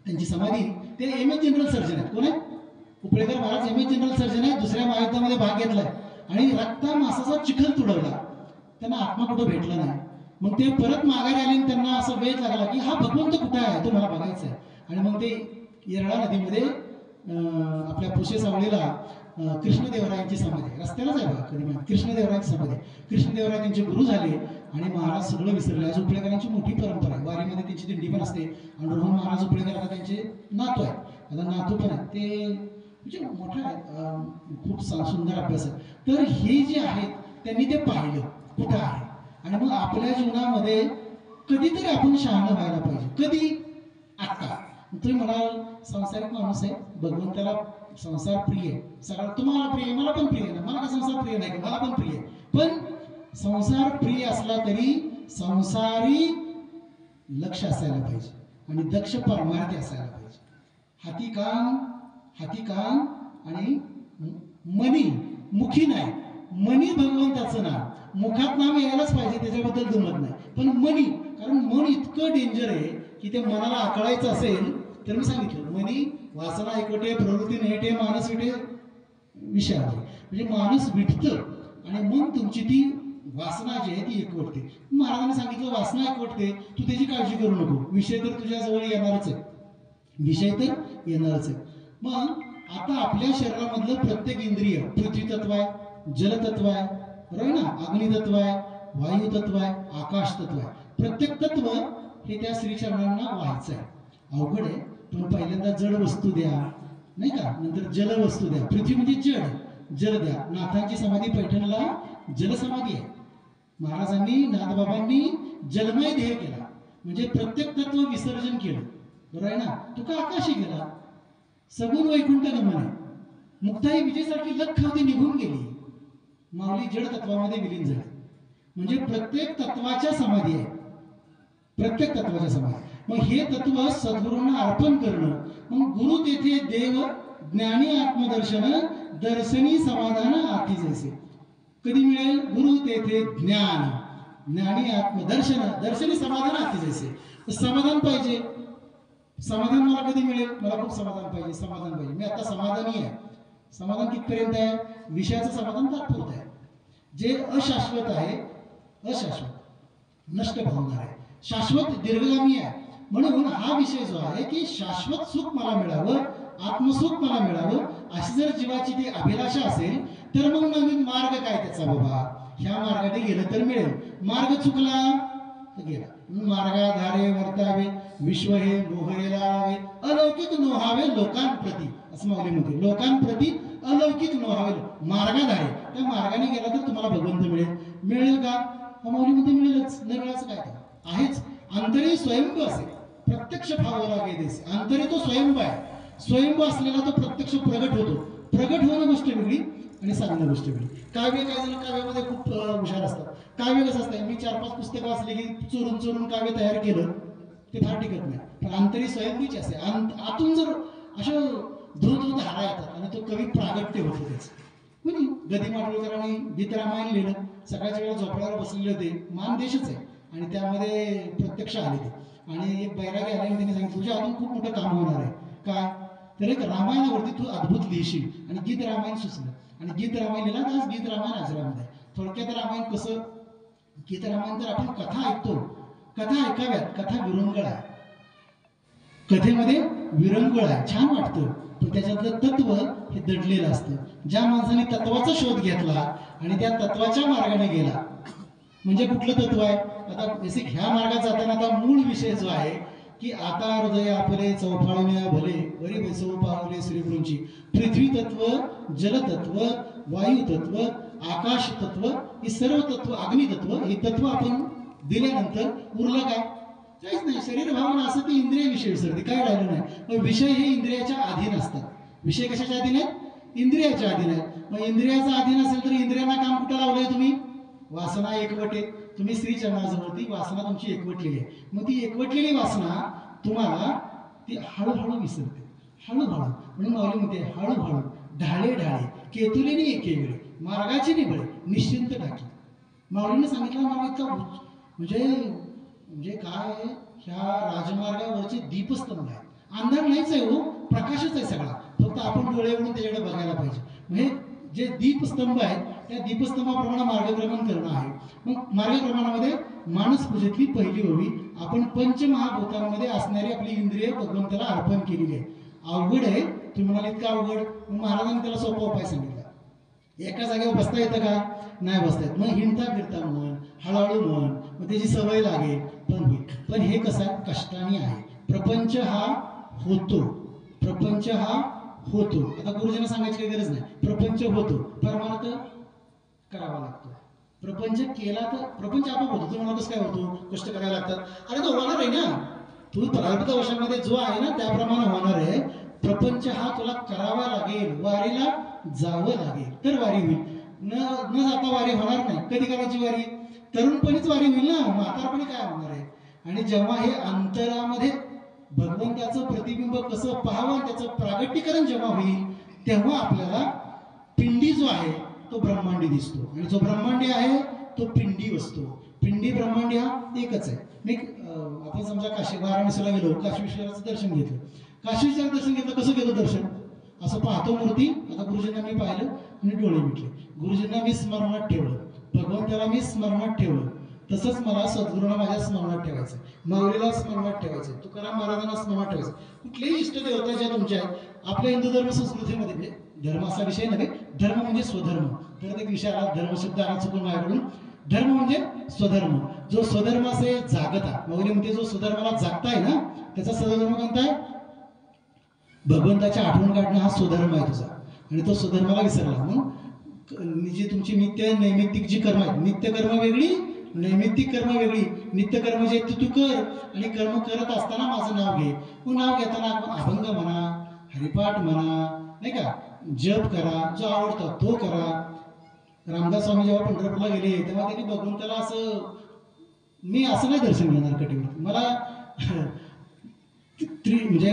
त्यांची समाधी. ते एम.ए. जनरल सर्जन आहेत. कोण आहे? Upalekar Maharaj MA. General surgeon आहेत. दुसऱ्या महायुद्धामध्ये भाग घेतलाय आणि रक्ता मासाचा चिखल तुडवला. त्यांना आत्मा कुठं भेटला नाही. मग ते परत माघारी आले आणि त्यांना असं वेळ लागला की हा भगवंत कुठं आहे, तो मला बघायचा आहे. आणि मग ते येरळा नदीमध्ये आपल्या पुशे सावळीला कृष्णदेवरायांची समाधी आहे, रस्त्यालाच आहे बघा कधी माहिती. कृष्णदेवरायांची समाधी आहे. कृष्णदेवराय त्यांचे गुरु झाले आणि महाराज सगळं विसरले. आज उपळेकरांची मोठी परंपरा आहे. वारीमध्ये त्यांची दिंडी पण असते. आणि रोहन महाराज उपळेकर आता त्यांचे नातू आहे, आता नातू पण आहेत. ते म्हणजे मोठं आहे, खूप सुंदर अभ्यास आहे. तर हे जे आहेत त्यांनी ते पाहिलं कुठं आहे. आणि मग आपल्या जीवनामध्ये कधीतरी आपण शहाणं व्हायला पाहिजे. कधी? आत्ता. तुम्ही म्हणाल संसारिक माणूस आहे, भगवंताला संसार प्रिय आहे, सगळं तुम्हाला प्रिय आहे, मला पण प्रिय आहे ना. मला का संसार प्रिय नाही का? मला पण प्रिय आहे. पण संसार प्रिय असला तरी संसारी लक्ष असायला पाहिजे आणि दक्ष परमार्थी असायला पाहिजे. हाती कान आणि मनी, मुखी नाही. मनी भगवंताचं नाव, मुखात नाव यायलाच पाहिजे, त्याच्याबद्दल दुमत नाही. पण मनी, कारण मन इतकं डेंजर आहे की ते मनाला आकळायचं असेल तर मी सांगितलं मनी वासना एकवटे, प्रवृत्ती नेटे, मानस विटे विषयावर. म्हणजे माणूस विटतं आणि मग तुमची ती वासना जी आहे ती एकवटते. महाराजांनी सांगितलं वासना एकवटते, तू त्याची काळजी करू नको, विषय तर तुझ्या जवळ येणारच आहे, विषय तर येणारच आहे. मग आता आपल्या शरीरामधलं प्रत्येक इंद्रिय, पृथ्वी तत्व आहे, जलतत्व आहे, बरोबर ना, अग्नितत्व आहे, वायू तत्व आहे, आकाश तत्व आहे. प्रत्येक तत्व हे त्या श्रीचरणांना व्हायचं आहे. अवघड आहे, पण पहिल्यांदा जड वस्तू द्या, नाही का, नंतर जल वस्तू द्या. पृथ्वी म्हणजे जड, जल द्या. नाथांची समाधी पैठणला जलसमाधी आहे. महाराजांनी, नाथबाबांनी जलमय ध्येय केला, म्हणजे प्रत्येक तत्व विसर्जन केलं, बरोबर आहे ना. तुका आकाशी गेला, सगुण वैकुंठ गमन आहे. मुक्ताई विजयसारखी लख होती निघून गेली, माऊली जड तत्वामध्ये विलीन झाली. म्हणजे प्रत्येक तत्वाच्या समाधी आहे, प्रत्येक तत्वाच्या समाधी. मग हे तत्व सद्गुरूंना अर्पण करणं. मग गुरु तेथे देव, ज्ञानी आत्मदर्शन, दर्शनी समाधान आती जैसे. कधी मिळेल? गुरु तेथे ज्ञान, ज्ञानी आत्मदर्शन, दर्शनी समाधान आती जैसे. समाधान पाहिजे. समाधान मला कधी मिळेल? मला खूप समाधान पाहिजे, समाधान पाहिजे. मी आता समाधानी आहे. समाधान कितपर्यंत आहे? विषयाचं समाधान तात्पुरतं आहे. जे अशाश्वत आहे, अशाश्वत, नष्ट पावणार आहे. शाश्वत दीर्घगामी आहे. म्हणून हा विषय जो आहे की शाश्वत सुख मला मिळावं, आत्मसुख मला मिळावं, अशी जर जीवाची ती अभिलाषा असेल तर मग नवीन मार्ग काय त्याचा? बाबा ह्या मार्गाने गेलं तर मिळेल. मार्ग चुकला तर गेला. मार्गाधारे वर्तावे, विश्व हे मोहरे लावावे, अलौकिक नोहावे लोकांप्रती, असं माऊली म्हणते. लोकांप्रती अलौकिक नोहावे. मार्गाधारे, त्या मार्गाने गेला तर तुम्हाला भगवंत मिळेल. मिळेल का? माऊली म्हणते मिळेलच. न मिळायचं काय का आहेच. अंतरी स्वयंभू असेल, प्रत्यक्ष भाव लागे देस. अंतरी तो स्वयंभू आहे. स्वयंभू असलेला तो प्रत्यक्ष प्रगट होतो. प्रगट होणं गोष्ट वेगळी आणि सांगणं गोष्ट वेगळी. काव्य, काय झालं, काव्यामध्ये खूप हुशार असतात. काव्य कसं असतं, मी 4-5 पुस्तकं वाचली की चोरून काव्य तयार केलं ते फार टिकत नाही. पण अंतरी स्वयंभूची असते. आतून जर अशा धो धारा येतात आणि तो कवी प्रागट्य होतो त्याच. कोणी गदी माडगूळकरांनी गीतरामायण लिहिलं. सकाळच्या वेळेला झोपड्यावर बसलेले होते. मानदेशच आहे आणि त्यामध्ये प्रत्यक्ष आले ते. आणि एक बैरागी आले आणि त्यांनी सांगितलं तुझ्या अजून खूप मोठं काम होणार आहे. काय? तर एक रामायणावरती तू अद्भुत लिहिशील. आणि गीत रामायण सुचलं आणि गीत रामायण लिहिला. तर आज गीत रामायण आजरामध्ये. थोडक्यात रामायण कसं? गीत रामायण तर आपण कथा ऐकतो, कथा ऐकाव्यात. कथा विरंगुळ आहे, कथेमध्ये विरंगुळ आहे, छान वाटतं. पण त्याच्यातलं तत्व हे दडलेलं असतं. ज्या माणसाने तत्वाचा शोध घेतला आणि त्या तत्वाच्या मार्गाने गेला, म्हणजे कुठलं तत्व आहे? आता जसे ह्या मार्गात जाताना आता मूळ विषय जो आहे की आता हृदय आपले चौफाळण्या भले, वरी बसवू पावले श्रीगुरूंची. पृथ्वी तत्व, जलतत्व, वायू तत्व, आकाश तत्व, ही सर्व तत्व, अग्नि तत्व, हे तत्व आपण दिल्यानंतर उरलं काय? काहीच नाही. शरीर भावना असं ती इंद्रिय विषय विसरते, काय राहिलं नाही. मग विषय हे इंद्रियाच्या अधीन असतात. विषय कशाच्या अधीन आहेत? इंद्रियाच्या अधीन आहेत. मग इंद्रियाचा अधीन असेल तर इंद्रियांना काम कुठं लावलंय तुम्ही? वासना एकवटे. तुम्ही श्रीचरणाजवळ ती वासना तुमची एकवटलेली आहे. मग ती एकवटलेली वासना तुम्हाला ती हळूहळू विसरते. हळूहळू. म्हणून माऊली म्हणते हळूहळू ढाळे ढाळे केतुलेनी एके वेळे मार्गाची निबळे निश्चिंत टाकी. माऊलीने सांगितलं मला इतका म्हणजे म्हणजे काय ह्या राजमार्गावरचे दीपस्तंभ आहे. अंधार नाहीच आहे हो, प्रकाशच आहे सगळा. फक्त आपण डोळे उघडून त्याच्याकडे बघायला पाहिजे. म्हणजे जे दीपस्तंभ आहेत त्या दीपस्तंभाप्रमाणे मार्गक्रमण करणं आहे. मग मार्गक्रमणामध्ये मानस पूजेतली पहिली ओवी आपण पंचमहाभूतांमध्ये असणारी आपली इंद्रिय भगवंताला अर्पण केलेली आहे. अवघड आहे, तुम्ही म्हणाल इतका अवघड. मग महाराजांनी त्याला सोपा उपाय सांगितला. एका जागेवर बसता येतं का? नाही बसता येत. मग हिंडता फिरता म्हण, हळूहळू म्हण, मग त्याची सवय लागेल. पण हे कसं आहे, कष्टाने आहे. प्रपंच हा होतो, प्रपंच हा होतो. आता गुरुजींना सांगायची काही गरज नाही, प्रपंच होतो, परमार्थ करावा लागतो. प्रपंच केला तर प्रपंच आपोआप होतो. तुम्हाला कसं काय होतो? कष्ट करायला लागतात. अरे तो होणार आहे ना, तू प्रारब्ध वर्षामध्ये जो आहे ना त्याप्रमाणे होणार आहे. प्रपंच हा तुला करावा लागेल, वारीला जावं लागेल तर वारी होईल. न जाता वारी होणार नाही. कधी करायची वारी? तरुणपणीच वारी होईल ना, म्हातारपणी काय होणार आहे? आणि जेव्हा हे अंतरामध्ये भगवंताचं प्रतिबिंब कसं पाहावं त्याचं प्रागट्यकरण जेव्हा होईल तेव्हा आपल्याला पिंडी जो आहे तो ब्रह्मांडी दिसतो. आणि जो ब्रह्मांडी आहे तो पिंडी असतो. पिंडी ब्रह्मांडी हा एकच आहे. मी आपण समजा वाराणसीला गेलो, काशी विश्वनाथाचं दर्शन घेतलं. काशी विश्वनाथ दर्शन घेतलं, कसं केलं दर्शन? असं पाहतो मूर्ती. आता गुरुजींना मी पाहिलं आणि डोळे मिटले. गुरुजींना मी स्मरणात ठेवलं, भगवंताला मी स्मरणात ठेवलं. तसंच मला सद्गुरूंना माझ्या स्मरणात ठेवायचं, माऊलीला स्मरणात ठेवायचं, तुकाराम महाराजांना स्मरणात ठेवायचं. कुठलेही इष्टदेवता ज्या तुमच्या आहेत आपल्या हिंदू धर्म संस्कृतीमध्ये, म्हणजे धर्म असा विषय नव्हे, धर्म म्हणजे स्वधर्म. परत एक विषय आला, धर्म शब्द आला चुकून माझ्याकडून. धर्म म्हणजे स्वधर्म. जो स्वधर्म असे जागता, माऊली म्हणते जो स्वधर्माला जागताय ना त्याचा स्वधर्म कोणता आहे? भगवंताच्या आठवण काढणं हा स्वधर्म आहे तुझा. आणि तो स्वधर्माला विसरला. मग जी तुमची नित्य नैमित्तिक जी कर्म आहेत, नित्य कर्म वेगळी, नैमित्तिक कर्म वेगळी. नित्य कर्म जे तू कर आणि कर्म करत असताना माझं नाव घे. मग नाव घेताना अभंग म्हणा, हरिपाठ म्हणा, नाही का, जप करा, जो आवडतो तो करा. रामदास स्वामी जेव्हा पंढरपूरला गेले तेव्हा त्यांनी भगवंताला असं, मी असं नाही दर्शन घेणार कटीवरती, मला म्हणजे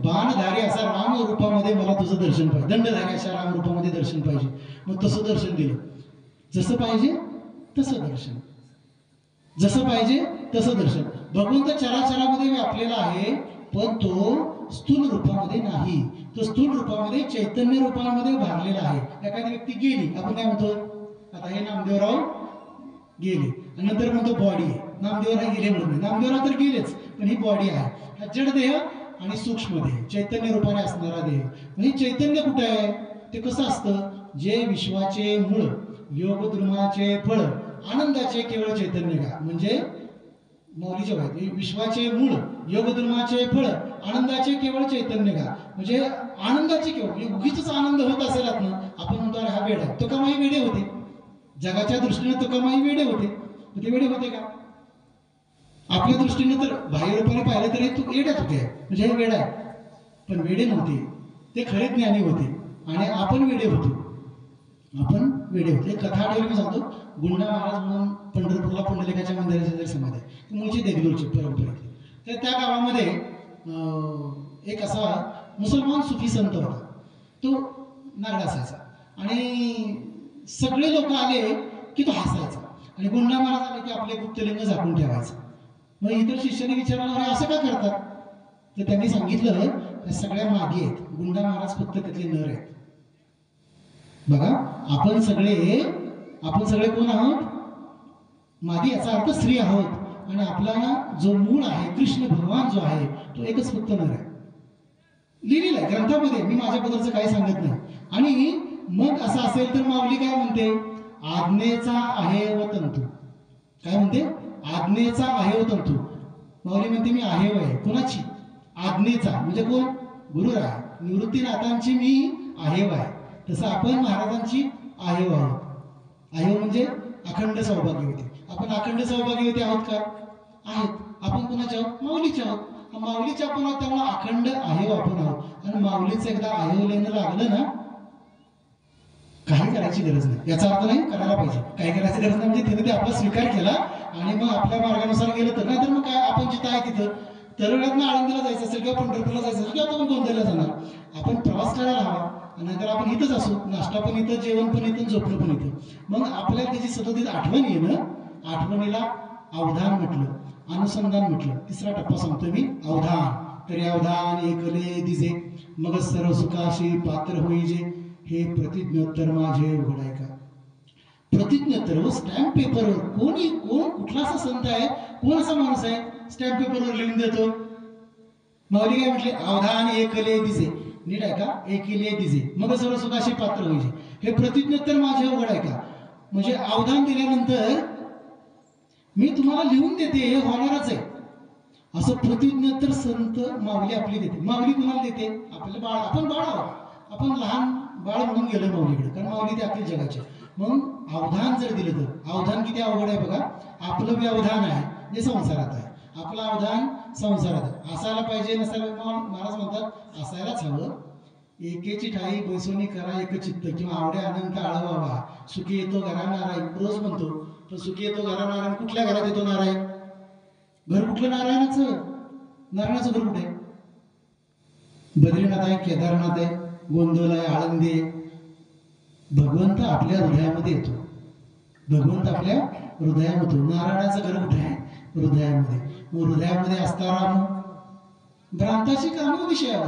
बाणधारी असा राम रूपामध्ये मला तुझं दर्शन पाहिजे, दंडधारी अशा राम रूपामध्ये दर्शन पाहिजे. मग तसं दर्शन दिलं. जसं पाहिजे तसं दर्शन, जसं पाहिजे तसं दर्शन. भगवंत चराचरामध्ये व्यापलेला आहे, पण तो स्थूल रूपामध्ये नाही. तो स्थूल रूपामध्ये चैतन्य रूपामध्ये भरलेला आहे. एखादी व्यक्ती गेली, आपण काय म्हणतो, आता हे नामदेवराव गेले आणि नंतर म्हणतो बॉडी आहे. नामदेवराव गेले म्हणून, नामदेवराव तर गेलेच, पण ही बॉडी आहे. हा जड देह आणि सूक्ष्म देह, चैतन्य रूपाने असणारा देह. म्हणजे चैतन्य कुठे आहे? ते कसं असतं? जे विश्वाचे मूळ, योग धर्माचे फळ, आनंदाचे केवळ चैतन्य का, म्हणजे मौलीच्या वाईट विश्वाचे मूळ, योग धर्माचे फळ, आनंदाचे केवळ चैतन्य का, म्हणजे आनंदाचे केवळ, म्हणजे उगीच आनंद होत असेल आपण म्हणतो अरे हा वेड आहे. तुकामाई वेडे होते, जगाच्या दृष्टीने तुकामाई वेडे होते. ते वेडे होते का? आपल्या दृष्टीने तर बाह्य रूपाने पाहिलं तरी तू वेड्यात होते, म्हणजे हे वेड आहे. पण वेडे नव्हते, ते खरे ज्ञानी होते. आणि आपण वेडे होतो, आपण वेडे होते. एक कथा आठवली मी सांगतो. गुंडा महाराज म्हणून पंढरपूरला पुंडलिकाच्या मंदिराची जरी समाधी आहे, मूळची देगलूरची परंपरेतली. तर त्या गावामध्ये एक असा मुसलमान सुफी संत होता. तो नागडा असायचा आणि सगळे लोक आले की तो हसायचा. आणि गुंडा महाराज आले की आपले गुप्तलिंग झाकून ठेवायचं. मग इतर शिष्याने विचारलं अरे असं का करतात? तर त्यांनी सांगितलं त्या सगळ्या मादी आहेत, गुंडा महाराज फक्त त्यातले नर आहेत. बघा, आपण सगळे कोण आहोत? मादी, याचा अर्थ स्त्री आहोत. आणि आपला जो मूळ आहे कृष्ण भगवान जो आहे तो एकच फक्त नर आहे. लिहिलेलं आहे ग्रंथामध्ये, मी माझ्याबद्दलचं काही सांगत नाही. आणि मग असं असेल तर माऊली काय म्हणते? आज्ञेचा आहे व तंतू. काय म्हणते? आज्ञेचा आहे व तंतू. माऊली म्हणते मी आहे वय कुणाची? आज्ञेचा म्हणजे कोण? गुरुराय निवृत्तीनाथांची मी आहे वय. तसं आपण महाराजांची आहे आहोत. आहे म्हणजे अखंड सौभाग्यवती. आपण अखंड सौभाग्यवती आहोत का? आहेत. आपण कोणाच्या आहोत? माऊलीच्या आहोत. माऊलीच्या आपण आहोत, त्यामुळे अखंड आहे आपण आहोत. आणि माऊलीचं एकदा आहे लेणं लागलं ना, काही करायची गरज नाही. याचा अर्थ नाही करायला पाहिजे, काही करायची गरज नाही. म्हणजे तिने ते आपला स्वीकार केला आणि मग आपल्या मार्गानुसार गेलं तर, नाहीतर मग काय, आपण जिथं आहे तिथं तरुणातनं आळंदीला जायचं असेल किंवा पंढरपूरला जायचं असेल किंवा आपण गोंदियाला जाणार, आपण प्रवास करायला हवा. नाहीतर आपण इथंच असू, नाश्ता पण इथं, जेवण पण इथं, झोपणं पण इथं. मग आपल्याला त्याची सतत आठवण येणं, आठवणीला अवधान म्हटलं, अनुसंधान म्हटलं. तिसरा टप्पा सांगतो मी, अवधान. तरी अवधान एकले दिजे, मग सर्व सुखाशी पात्र होईजे, हे प्रतिज्ञोत्तर माझे उघडाय का. प्रतिज्ञोत्तर स्टॅम्प पेपरवर कोण कुठला असा संत आहे, कोण असा माणूस आहे स्टॅम्प पेपरवर लिहून देतो. माऊली काय म्हटले, अवधान एकले दिजे, नीट आहे का, एकले दिजे मग सर्व सुखाशी पात्र होईजे, हे प्रतिज्ञोत्तर माझे उघड आहे का. म्हणजे अवधान दिल्यानंतर मी तुम्हाला लिहून देते, हे होणारच आहे. असं प्रतिज्ञोत्तर संत माऊली आपली देते. माऊली कुणाला देते, आपल्याला बाळ, आपण बाळ आहोत, आपण लहान बाळ म्हणून गेलो माऊलीकडे, कारण माऊली ते आपल्या जगाचे. मग अवधान जर दिलं तर अवधान किती अवघड आहे बघा. आपलं बी अवधान आहे जे संसारात आहे, आपलं अवधान संसारात आहे. असायला पाहिजे, नसायला. महाराज म्हणतात असायलाच हवं. एकेची ठाई बैसोनी करा एक चित्त, किंवा आवडे अनंत आळवावा, सुखी येतो घरा नारायण रोज म्हणतो. पण सुखी येतो घरा नारायण, कुठल्या घरात येतो नारायण, घर कुठलं नारायणाचं, नारायणाचं घर कुठे, बद्रीनाथ आहे, केदारनाथ आहे, गोंदवल आहे, आळंदी आहे. भगवंत आपल्या हृदयामध्ये येतो, भगवंत आपल्या हृदयामध्ये. नारायणाचं घर कुठे आहे, हृदयामध्ये. मग हृदयामध्ये असता राम, भ्रांताशी काम विषयावर,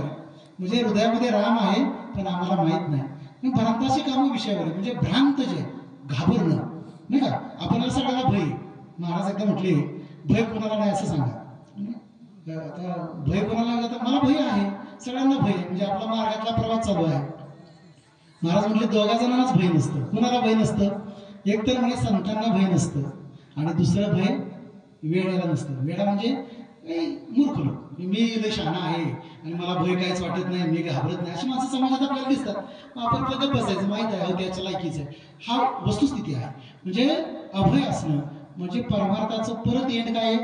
म्हणजे हृदयामध्ये राम आहे पण आम्हाला माहित नाही. भ्रांताशी काम विषयावर, म्हणजे भ्रांत जे घाबरणं नाही का. आपल्याला सगळ्याला भय, महाराज एकदा म्हटले भय कोणाला नाही असं सांगा. आता भय कोणाला, आता मला भय आहे, सगळ्यांना भय, म्हणजे आपला मार्गातला प्रवास चालू आहे. महाराज म्हटले दोघा जणांनाच भय नसतं. कुणाला भय नसतं, एक तर म्हणजे संतांना भय नसतं, आणि दुसरं भय वेळेला नसतं. वेळा म्हणजे मूर्ख लोक, मी लय शहाणा आहे आणि मला भय काहीच वाटत नाही, मी घाबरत नाही, अशी माणसं समाजात आपल्याला दिसतात. आपण गप्प बसायचं, माहित आहे हो त्याच्या लायकीचं आहे. हा वस्तुस्थिती आहे. म्हणजे अभय असणं म्हणजे परमार्थाचं परत एंड काय आहे,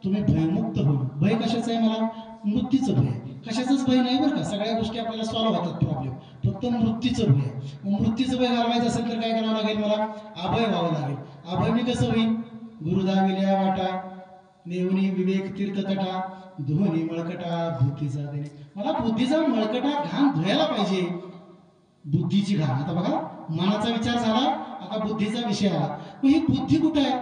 तुम्ही भयमुक्त होणं. भय कशाचं आहे, मला मृत्यूचं भय आहे. कशाचंच भय नाही बरं का, सगळ्या गोष्टी आपल्याला सॉल्व्ह होतात प्रॉब्लेम, फक्त मृत्यूचं भय आहे. मग मृत्यूचं भय घालवायचं असेल तर काय करावं लागेल, मला अभय व्हावं लागेल. अभय मी कसं होईल, गुरुदाविल्या वाटा, नेवनी विवेक तीर्थतटा, धुवनी मळकटा बुद्धीचा देणे. मला बुद्धीचा मळकटा घाण धुवायला पाहिजे, बुद्धीची घाण. आता बघा, मनाचा विचार झाला, आता बुद्धीचा विषय आला. मग ही बुद्धी कुठं आहे,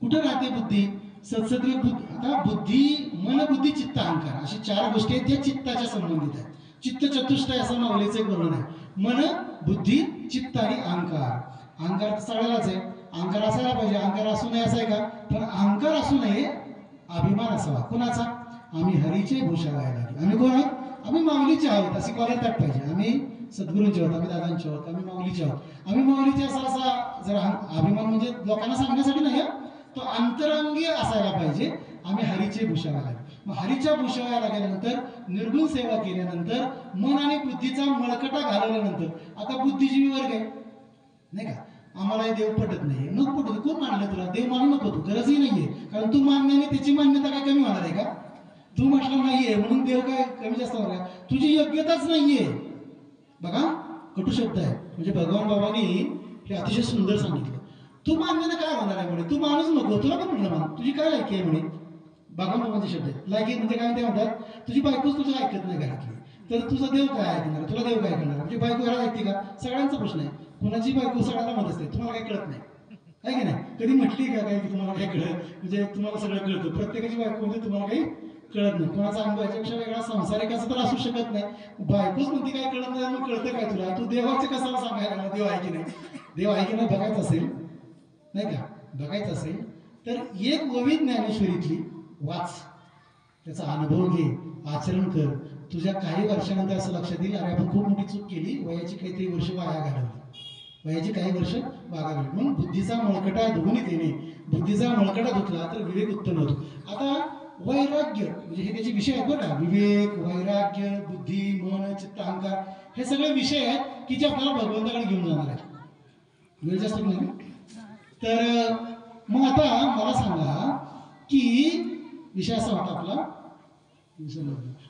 कुठं राहते बुद्धी, सत्सत्विक बुद्धी. आता बुद्धी, मन, बुद्धी, चित्त, अहंकार, अशी चार गोष्टी आहेत ज्या चित्ताच्या संबंधित आहेत. चित्त चतुष्टय असं माऊलीचं एक वर्णन आहे. मन, बुद्धी, चित्त आणि अहंकार. अहंकार तर सगळ्यालाच आहे, अहंकार असायला पाहिजे. अहंकार असू नये असं आहे का, पण अहंकार असू नये, अभिमान असावा. कोणाचा, आम्ही हरीचे भूषा व्हायला लागले. आम्ही कोण आहोत, आम्ही माऊलीचे आहोत, अशी कॉलेज ताट पाहिजे. आम्ही सद्गुरूंचे आहोत, आम्ही दादांचे आहोत, आम्ही माऊलीचे आहोत. आम्ही माऊलीचे असा जरा अभिमान, म्हणजे लोकांना सांगण्यासाठी नाही, तो अंतरंगी असायला पाहिजे. आम्ही हरीचे भूषा व्हायला लागले. मग हरीच्या भूषा व्हायला लागल्यानंतर, निर्गुण सेवा केल्यानंतर, मन आणि बुद्धीचा मळकटा घालवल्यानंतर, आता बुद्धिजीवी वर्ग आहे नाही का. आम्हाला देव पटत नाही, नको पटत, कोण मानलं तुला, देव मानू नको, तू गरजही नाहीये, कारण तू मान्याने त्याची मान्यता काय कमी होणार आहे का. तू म्हटलं नाहीये म्हणून देव काय कमी जास्त होणार, तुझी योग्यताच नाहीये. बघा, कटू शब्द आहे, म्हणजे भगवान बाबांनी हे अतिशय सुंदर सांगितलं. तू मान्याने काय होणार आहे म्हणे, तू माणूस नको, तुला पण म्हटलं मान, तुझी काय लायकी आहे म्हणे. भगवान बाबांचे शब्द आहेत. लायकी म्हणजे काय, ते म्हणतात तुझी बायकोच तुझं ऐकत नाही घरातली, तर तुझा देव काय ऐकणार, तुला देव काय करणार. म्हणजे बायको घरात ऐकते का, सगळ्यांचा प्रश्न आहे. कुणाची बायको सगळ्यांना म्हणत असते, तुम्हाला काही कळत नाही आहे की नाही. कधी म्हटली का काय की तुम्हाला काय कळत, म्हणजे तुम्हाला सगळं कळतं. प्रत्येकाची बायको म्हणजे तुम्हाला काही कळत नाही. कोणाचा अनुभव याच्यापेक्षा वेगळा संसारिकाचा तर असू शकत नाही. बायकोच म्हणते काय कळत नाही, मग कळतं काय तुला, तू देवाचं कशाला सांगायला, देव आहे की नाही. देव आहे की नाही बघायचं असेल नाही का, बघायचं असेल तर एक ओवी ज्ञानेश्वरीतली वाच, त्याचा अनुभव घे, आचरण कर. तुझ्या काही वर्षानंतर असं लक्षात येईल, अरे आपण खूप मोठी चूक केली, वयाची काहीतरी वर्ष वाया घालवली, वयाची काही वर्ष वाया घालवली. म्हणून बुद्धीचा मळकटा धुवून येणे, बुद्धीचा मळकटा धुतला तर विवेक उत्पन्न होतो. आता वैराग्य म्हणजे हे त्याचे विषय आहेत बरं का. विवेक, वैराग्य, बुद्धी, मन, चित्त, अहंकार, हे सगळे विषय आहेत की जे आपल्याला भगवंताकडे घेऊन जाणार आहेत. वेळ जास्त नाही तर मग आता मला सांगा की विषय असा होता आपला,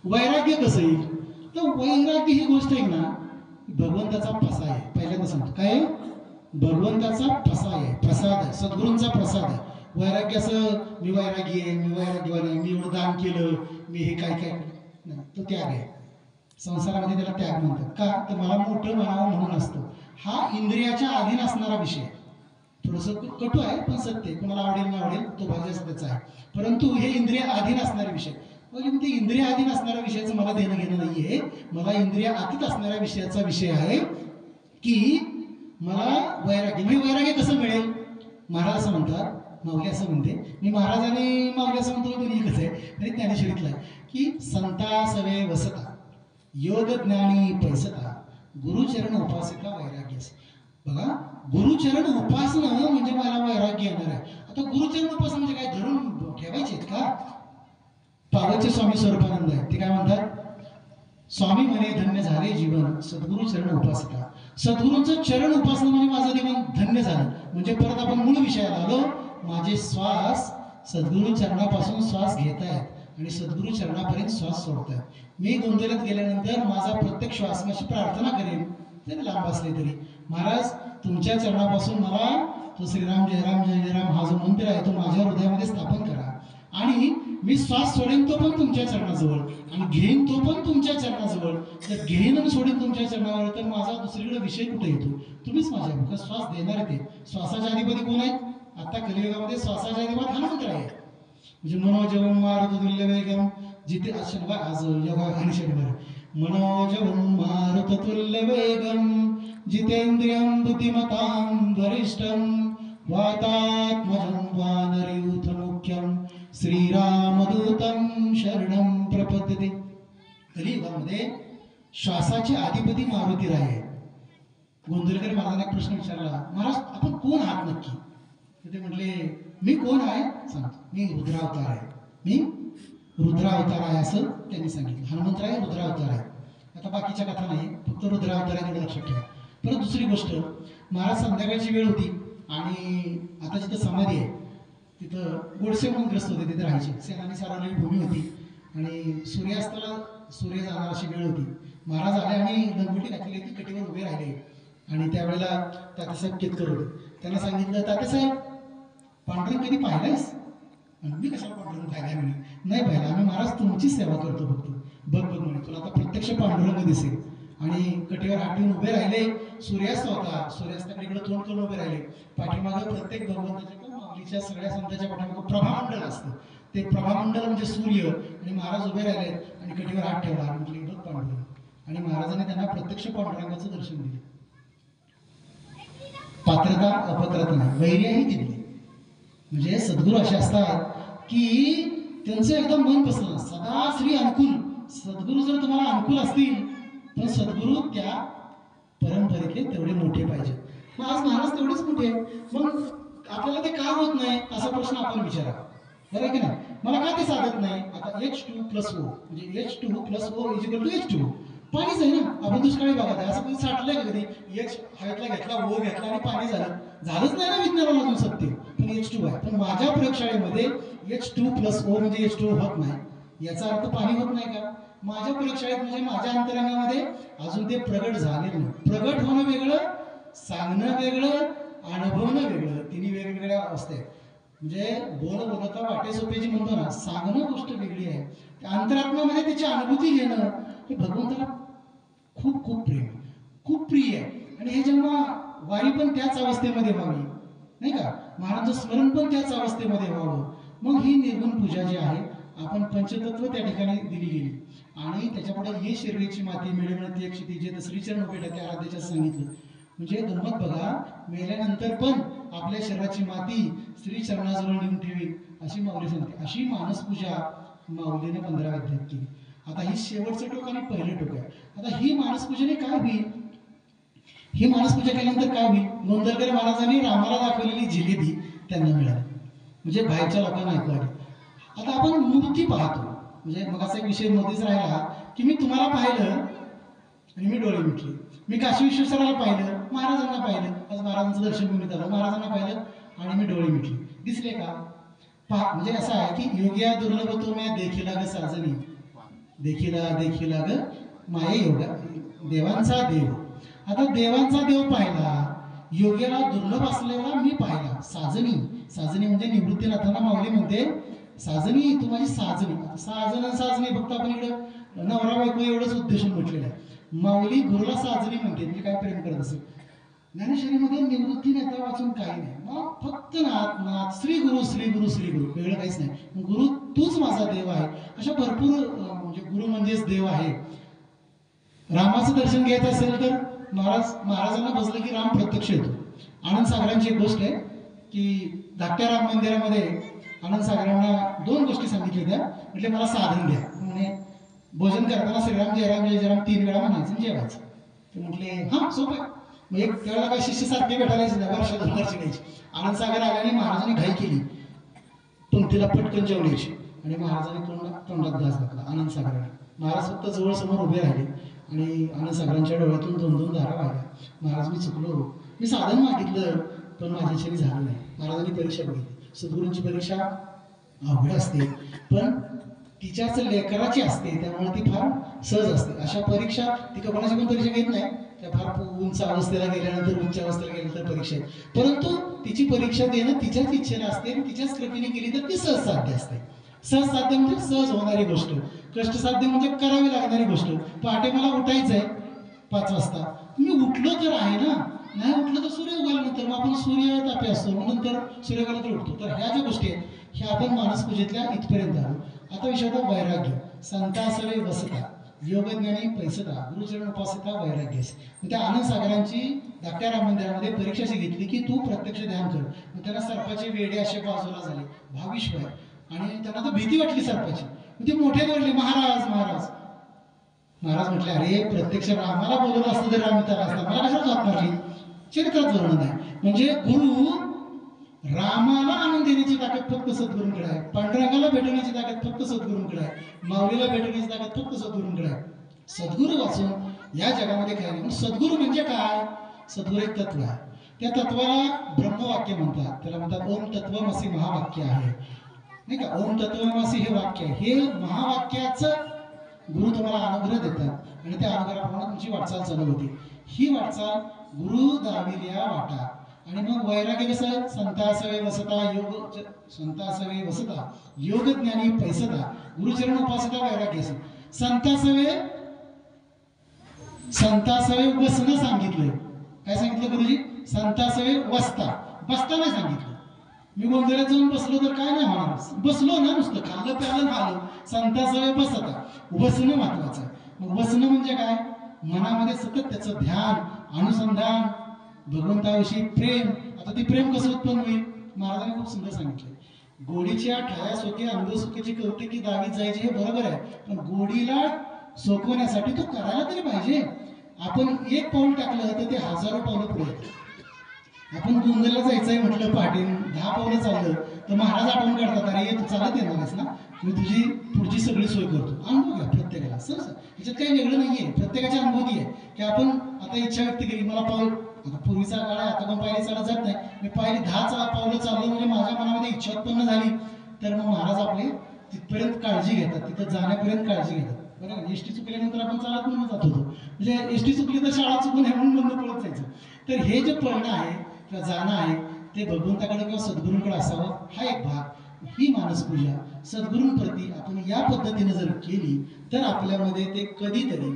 वैराग्य कसं येईल. तर वैराग्य ही गोष्ट आहे ना, भगवंताचा प्रसाद आहे. पहिल्यांदा सांगतो काय, भगवंताचा प्रसाद आहे, प्रसाद आहे, सद्गुरूंचा प्रसाद आहे. वैराग्य असं मी वैरागी आहे, मी वैराग्यवान आहे, मी एवढं दान केलं, मी हे काय काय नाही, तो त्याग आहे. संसारामध्ये त्याला त्याग म्हणतात का, तर मला मोठं म्हणावं म्हणून असतो. हा इंद्रियाच्या अधीन असणारा विषय, थोडंसं कटू आहे पण सत्य, कोणाला आवडेल ना आवडेल तो भाग त्याचा आहे, परंतु हे इंद्रिय अधीन असणारे विषय. म्हणजे ते इंद्रिय अधीन असणाऱ्या विषयाचं मला देणं घेणं नाहीये. मला इंद्रिय अतीत असणाऱ्या विषयाचा विषय आहे की मला वैराग्य. म्हणजे वैराग्य कसं मिळेल? महाराज असं म्हणतात, माऊली असं म्हणते, मी महाराज आणि माऊली असं म्हणतो दोन्ही एकच आहे, तरी ज्ञानेश्वरीतलं आहे की संता सवे वसता योग ज्ञानी पैसता गुरुचरण उपासिका वैराग्य. बघा, गुरुचरण उपासना म्हणजे मला वैराग्य येणार आहे. आता गुरुचरण उपासना म्हणजे काय, धरून ठेवायचे आहेत का? पावचे स्वामी स्वरूपानंद आहे, ते काय म्हणतात, स्वामी म्हणे धन्य झाले जीवन सद्गुरु चरण उपासना. सद्गुरूंचं चरण उपासना म्हणजे माझं जीवन धन्य झालं. म्हणजे परत आपण मूळ विषयाला आलो, माझे श्वास सद्गुरु चरणापासून श्वास घेत आहेत आणि सद्गुरु चरणापर्यंत श्वास सोडतात. मी गोंधळात गेल्यानंतर माझा प्रत्येक श्वास माझी प्रार्थना करेन, तरी लांब असले तरी, महाराज तुमच्या चरणापासून मला तो श्रीराम जय राम जय जय राम हा जो मंत्र आहे तो माझ्या हृदयामध्ये स्थापन करा, आणि मी श्वास सोडेन तो पण तुमच्या चरणाजवळ आणि घेईन तो पण तुमच्या चरणाजवळ. जर घेईन आणि सोडेन तुमच्या चरणावर तर माझा दुसरीकडे विषय कुठे येतो? तुम्हीच माझ्या श्वास देणार ते. श्वासाच्या अधिपती कोण आहेत? आता कलियुगामध्ये श्वासाच्या अधिपती हा मंत्र आहे. म्हणजे मनोजवम मारुततुल्य वेगम, जिथे आज शनिवार, आज योगा आणि शनिवार, मनोजवम मारुततुल्य वेगम जितेंद्रियं बुद्धिमतां वरिष्ठं वातात्मजं वानरयूथ मुख्यं श्रीरामदूतं शरणं प्रपद्यते. कलियुगामध्ये श्वासाचे अधिपती मारुती राय आहे. गोंधळकर महाराजांना एक प्रश्न विचारला, महाराज आपण कोण आहात नक्की? तर ते म्हटले, मी कोण आहे सांगतो, मी रुद्रावतार आहे, मी रुद्रावतार आहे असं त्यांनी सांगितलं. हनुमंतराय रुद्रावतार आहे. आता बाकीच्या कथा नाही, फक्त रुद्रावतार आहे, लक्षात ठेवा. परत दुसरी गोष्ट, महाराज संध्याकाळची वेळ होती आणि आता जिथं समाधी आहे तिथं गोडसे म्हणून ग्रस्त होते, तिथे राहायचे. सेनानी सारवलेली भूमी होती आणि सूर्यास्ताला सूर्य जाणार अशी वेळ होती. महाराज आले आणि लंगोटी घातली होती, कटीवर उभे राहिले आणि त्यावेळेला तात्यासाहेब केतकर होते. त्यांना सांगितलं, तात्यासाहेब पांडुरंग कधी पाहिलायस? आणि मी कशाला पांडुरंग पाहिलाय म्हणे. नाही पाहिला, आम्ही महाराज तुमची सेवा करतो फक्त. बघ बघ म्हणे, तुला आता प्रत्यक्ष पांडुरंग दिसेल. आणि कटीवर हात ठेवून उभे राहिले. सूर्यास्त होता, सूर्यास्ताकडे तोंड करून उभे राहिले. पाठीमागं प्रत्येक भगवंताच्या माऊलीच्या सगळ्या संतांच्या पाठीमागं प्रभामंडळ असतं. ते प्रभामंडळ म्हणजे सूर्य, आणि महाराज उभे राहिले आणि कटीवर हात ठेवला आणि म्हटले, बघ पांडुरंग. आणि महाराजांनी त्यांना प्रत्यक्ष पांडुरंगाचं दर्शन दिले. पात्रता अपत्रता नाही, वैर्यही दिली. म्हणजे सद्गुरू असे असतात की त्यांचं एकदम मन बसलं, सदा श्री अनुकूल. सद्गुरू जर तुम्हाला अनुकूल असतील तर सद्गुरू त्या परंपरेतले तेवढे मोठे पाहिजे. मग आज महाराज तेवढेच मोठे, मग आपल्याला ते का होत नाही असा प्रश्न आपण विचारा, बरं की नाही? मला का ते साधत नाही? आता H2+O म्हणजे H2+O = H2, पाणीच आहे ना. आपण दुष्काळी भागात आहे, असं कधी साठलंय का? कधी H हवेतला घेतला, O घेतला आणि पाणी झालंच नाही ना विज्ञानाला अजून सत्य. पण H2 आहे. पण माझ्या प्रयोगशाळेमध्ये H2+O म्हणजे H2 होत नाही, याचा अर्थ पाणी होत नाही का? माझ्या प्रयोगशाळेत म्हणजे माझ्या अंतरंगामध्ये अजून ते प्रगट झाले नाही. प्रगट होणं वेगळं, सांगणं वेगळं, अनुभवणं वेगळं, तिन्ही वेगवेगळ्या अवस्था आहेत. म्हणजे बोलता वाटे सोपे जी म्हणतो ना, सांगणं गोष्ट वेगळी आहे, त्या अंतरात्म्यामध्ये त्याची अनुभूती घेणं हे भगवंताला खूप खूप प्रेम, खूप प्रिय आहे. आणि हे जेव्हा वारी पण त्याच अवस्थेमध्ये व्हावी, नाही का, महाराजांचं स्मरण पण त्याच अवस्थेमध्ये व्हावं, मग ही निर्गुण पूजा जी आहे, आपण पंचतत्व त्या ठिकाणी दिली गेली. आणि त्याच्यापुढे ही शिर्डीची माती मिळवण्यात एक क्षिती जे श्रीचरण उभे त्या आराध्याच्या सांगितलं. म्हणजे गंमत बघा, मेल्यानंतर पण आपल्या शरीराची माती श्री चरणाजवळ नेऊन ठेवी अशी माऊली सांगते. अशी मानसपूजा माऊलीने 15 अध्यायात केली. आता ही शेवटचं टोक आणि पहिलं टोक आहे. आता ही मानसपूजेने काय होईल? ही मानसपूजा केल्यानंतर काय होईल? गोंधळकर महाराजांनी रामाला दाखवलेली जिलेबी त्यांना मिळाली, म्हणजे बाहेरच्या लोकांना ऐकू आली. आता आपण मूर्ती पाहतो, म्हणजे मग असा एक विषय मोदीच राहिला की मी तुम्हाला पाहिलं आणि मी डोळे मिटले. मी काशी विश्वेश्वराला पाहिलं, महाराजांना पाहिलं, आज महाराजांचं दर्शन घेऊन झालं, महाराजांना पाहिलं आणि मी डोळे मिटले. दिसले का? पहा, म्हणजे असं आहे की योग्या दुर्लभ तो मैं देखिला ग साजनी, देखिला ग माये योगा, देवांचा देव. आता देवांचा देव पाहिला, योग्याला दुर्लभ असलेला मी पाहिला, साजनी साजनी म्हणजे निवृत्तीनाथांना माऊली म्हणते साजनी तू माझी साजनी. साजन आणि साजनी फक्त आपण इकडं नवरा बायको एवढंच उद्देशून म्हटलेलं आहे. माऊली गुरुला साजनी म्हणते म्हणजे काय प्रेम करत असेल. ज्ञानेश्वरीमध्ये निवृत्तीनाथा वाचून काही नाही, मग फक्त नाथ नाथ श्री गुरु श्री गुरु श्री गुरु, वेगळं काहीच नाही. गुरु तूच माझा देव आहे. अशा भरपूर म्हणजे गुरु म्हणजेच देव आहे. रामाचं दर्शन घ्यायचं असेल तर महाराजांना बसलं की राम प्रत्यक्ष येतो. आनंद सागरांची एक गोष्ट आहे की धाकट्या राम मंदिरामध्ये आनंद सागरांना 2 गोष्टी सांगितल्या होत्या. म्हटले मला साधन द्या. म्हणजे भोजन करताना श्रीराम जयराम जय जयराम 3 वेळा म्हणायचं जेवायचं. ते म्हटले हां सोपं आहे. मग एक त्यावेळेला काही शिष्य सारखे भेटायला वर्ष 2 वर्ष घ्यायची. आनंद सागर आल्याने महाराजांनी घाई केली पंक्तीला पटकन जेवण्याची आणि महाराजांनी तोंडात घास घातला आनंद सागराने. महाराज फक्त जवळ समोर उभे राहिले आणि आनंद सागरांच्या डोळ्यातून 2-2 धारा वाहिल्या. महाराज मी चुकलो, मी साधन मागितलं पण माझ्याशी झालं नाही. महाराजांनी परीक्षा बघितली. सद्गुरूंची परीक्षा अवघड असते पण तिच्याच लेकराची असते त्यामुळे ती फार सहज असते. अशा परीक्षा ती कोणाची पण परीक्षा घेत नाही, त्या फार उंच अवस्थेला गेल्यानंतर उंच अवस्थेला गेल्यानंतर परीक्षा आहे. परंतु तिची परीक्षा देणं तिच्याच इच्छेने असते आणि तिच्याच कृतीने केली तर ती सहज साध्य असते. सहज साध्य म्हणजे सहज होणारी गोष्ट, कष्टसाध्य म्हणजे करावी लागणारी गोष्ट. पहाटे मला उठायचं आहे 5 वाजता, मी उठलो तर आहे ना, नाही उठलं तर सूर्य उगवल्यानंतर मग आपण सूर्य तापे असतो नंतर सूर्यकालात उठतो. तर ह्या ज्या गोष्टी आहेत ह्या आपण मानसपूजेतल्या इथपर्यंत आलो. आता विषय होता वैराग्य. संता असावे वसता, योगज्ञानी पैसता, गुरुचरण उपासिता वैराग्यस. मग त्या आनंद सागरांची धाकट्या राम मंदिरामध्ये परीक्षा अशी घेतली की तू प्रत्यक्ष ध्यान कर. मग त्यांना सर्पाचे वेडे असे बाजूला झाले, भाविश्व आहे आणि त्यांना तर भीती वाटली सर्पाची. मग ते मोठे बोलले महाराज महाराज. महाराज म्हटले अरे प्रत्यक्ष रामाला बोलवलं असतं तर राम इथं असता, मला कशाला जात मारली. चरित्रात वर्णन आहे. म्हणजे गुरु रामाला आनंद देण्याची ताकद फक्त सद्गुरूंकडे आहे. पांडुरंगाला भेटवण्याची ताकद फक्त सद्गुरूंकडे आहे. माऊलीला भेटवण्याची ताकद फक्त सद्गुरूंकडे आहे. सद्गुरू वाचून या जगामध्ये काय नाही. सद्गुरू म्हणजे काय? सद्गुरू एक तत्व आहे. त्या तत्वाला ब्रह्मवाक्य म्हणतात. त्याला म्हणतात ओम तत्वमसी महावाक्य आहे नाही का. ओम तत्वमसी हे वाक्य आहे. हे महावाक्याचं गुरु तुम्हाला अनुग्रह देतात आणि त्या अनुग्रहाप्रमाणे तुमची वाटचाल चालू होती. ही वाटचाल गुरु दाविल्या वाटा. आणि मग वैराग्य कसं? संतासवे वसता योग, संतासवे वसता योग ज्ञानी पैसता, गुरुचरण उपासता वैराग्य. संतासवे वसणं सांगितलंय. काय सांगितलं गुरुजी? संतासवे वसता, बसता नाही सांगितलं. मी गोंधळात जाऊन बसलो तर काय नाही होणार, बसलो ना नुसतं खाल्लं प्यालं खाल्लं. संतासवे बसता, बसणं महत्वाचं आहे. मग बसणं म्हणजे काय? मनामध्ये सतत त्याचं ध्यान, अनुसंधान, भगवंताविषयी प्रेम. आता ते प्रेम कसं उत्पन्न होईल? महाराजांनी खूप सुंदर सांगितलं. गोडीच्या ठाया सोके अनुभव सुखाची कौतिकी दावीत जायची हे बरोबर आहे, पण गोडीला सोकवण्यासाठी तो करायला तरी पाहिजे. आपण 1 पाऊल टाकलं तर ते हजारो पावलं पुढे येतात. आपण गोंधळला जायचंय म्हटलं पहाटे 10 पावलं चाललं तर महाराज आठवण काढतात अरे तू चालत येणार आहेस ना, मी तुझी पुढची सगळी सोय करतो. अनुभव घ्या प्रत्येकाला. सर ह्याच्यात काही वेगळं नाहीये, प्रत्येकाची अनुभूती आहे की आपण आता इच्छा व्यक्त केली मला पाऊल. आता पूर्वीचा काळ आहे, आता पण पायरी चालत जात नाही. मी पायरी 10 पावलं चाललो म्हणजे माझ्या मनामध्ये इच्छा उत्पन्न झाली तर मग महाराज आपले तिथपर्यंत काळजी घेतात, तिथं जाण्यापर्यंत काळजी घेतात. बरोबर. एसटी चुकल्यानंतर आपण चालत म्हणून जात होतो, म्हणजे एसटी चुकली तर शाळा चुकून आहे म्हणून बंद पडत जायचं. तर हे जे पळणं आहे किंवा जाणं आहे ते भगवंताकडे किंवा सद्गुरूंकडे असावं, हा एक भाग. ही मानसपूजा सद्गुरूंप्रती आपण या पद्धतीने जर केली तर आपल्यामध्ये ते कधीतरी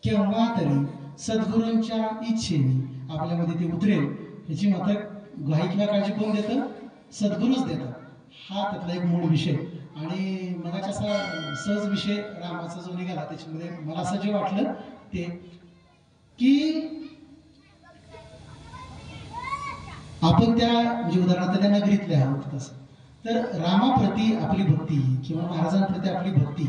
केव्हा तरी सद्गुरूंच्या इच्छेने आपल्यामध्ये ते उतरेल. याची मात्र ग्वाही किंवा काळजी कोण देतं? सद्गुरूच देतात. हा त्यातला एक मूळ विषय. आणि मगाचा असा सहज विषय रामाचा जो निघाला त्याच्यामध्ये मला असं जे वाटलं ते की आपण त्या म्हणजे उदाहरणार्थ त्या नगरीतले आहोत तसं, तर रामाप्रती आपली भक्ती किंवा महाराजांप्रती आपली भक्ती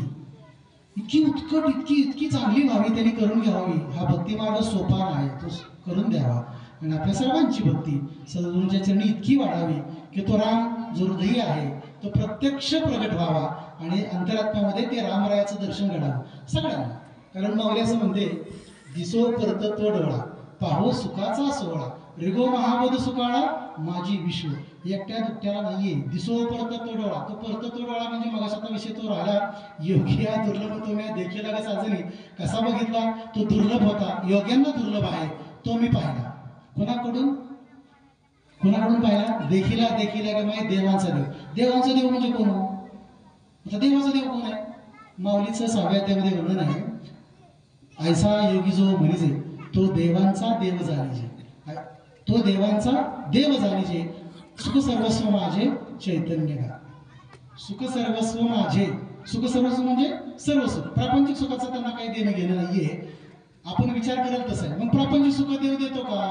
इतकी उत्कट इतकी चांगली व्हावी, त्यांनी करून घ्यावी. हा भक्ती मार्ग सोपा आहे, तो करून द्यावा. आणि आपल्या सर्वांची भक्ती सद्गुरूंच्या चरणी इतकी वाढावी की तो राम जो हृदयी आहे तो प्रत्यक्ष प्रगट व्हावा आणि अंतरात्म्यामध्ये ते रामरायाचं दर्शन घडावं सगळ्यांना. कारण माऊली असं म्हणते दिसो परतत्व डोळा, पाहो सुखाचा सोहळा, रिगो महाबोध सुकाळा माझी विश्व. एकट्या दुकट्याला नाहीये दिसो परतत्व डोळा. तो परतत्व डोळा म्हणजे मगाचा विषय तो राहिला योग्य दुर्लभ तो मी देखील का साजनी. कसा बघितला? तो दुर्लभ होता, योग्यांना दुर्लभ आहे तो मी पाहिला. कोणाकडून? कोणाकडून पाहिला? देखिला देखिला का माहिती देवांचा देव. देवांचा देव म्हणजे कोण? आता देवाचा देव कोण आहे? माऊलीचं 6व्या अध्यायामध्ये वर्णन आहे, ऐसा योगी जो म्हणीजे तो देवांचा देव जाणीजे, तो देवांचा देव जाणीजे, सुख सर्वस्व माझे चैतन्य गा. सुख सर्वस्व माझे, सुख सर्वस्व म्हणजे सर्व सुख. प्रापंचिक सुखाचं त्यांना काही देणं घेणं नाहीये. आपण विचार कराल तसं आहे. मग प्रापंचिक सुख देव देतो का?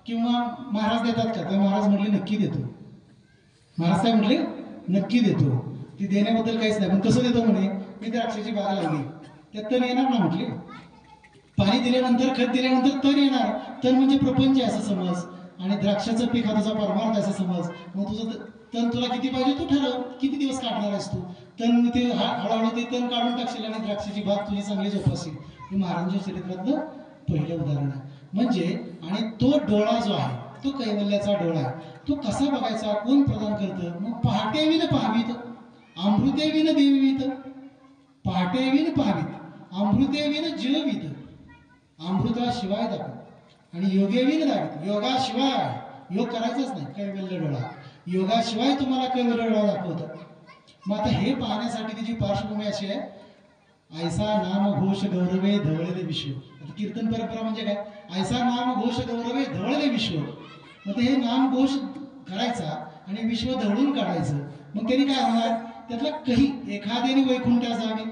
किंवा महाराज देतात का? तर महाराज म्हटले नक्की देतो. महाराज काय म्हटले? नक्की देतो. ती देण्याबद्दल काहीच नाही. पण कसं देतो म्हणे? मी द्राक्षाची बाग लावली, त्यात तर येणार ना म्हटले. पाणी दिल्यानंतर, खत दिल्यानंतर तर येणार. तर म्हणजे प्रपंच असं समज, आणि द्राक्षाचं पीक हा तुझा परमार्थ असं समज. मग तुझं तण तुला किती पाहिजे तू ठरव, किती दिवस काढणार आहेस तू. तण ते हळूहळू ते तण काढून टाकशील आणि द्राक्षाची बाग तुझी चांगली जोपासशील. हे महाराजांच्या चरित्रातलं पहिलं उदाहरण आहे. म्हणजे आणि तो डोळा जो आहे तो कैवल्याचा डोळा आहे. तो कसा बघायचा? कोण प्रदान करतं? मग पहाटे विन पाहावीत, अमृते विन देवीत. पहाटे विन पाहावीत, अमृते विन जेवीत. अमृताशिवाय दाखव आणि योगे विन दाखवित. योगाशिवाय, योग करायचाच नाही. कैवल्य डोळा, योगाशिवाय तुम्हाला कैवल्य डोळा दाखवतात. मग आता हे पाहण्यासाठी त्याची पार्श्वभूमी अशी आहे, ऐसा नाम घोष गौरवे धवळले विश्व. आता कीर्तन परंपरा म्हणजे काय? ऐसा नाम घोष गौरवे धवळले विश्व. मग ते हे नाम घोष करायचा आणि विश्व धवळून काढायचं. मग त्यांनी काय होणार? त्यातला काही एखाद्याने वैकुंठा जावे,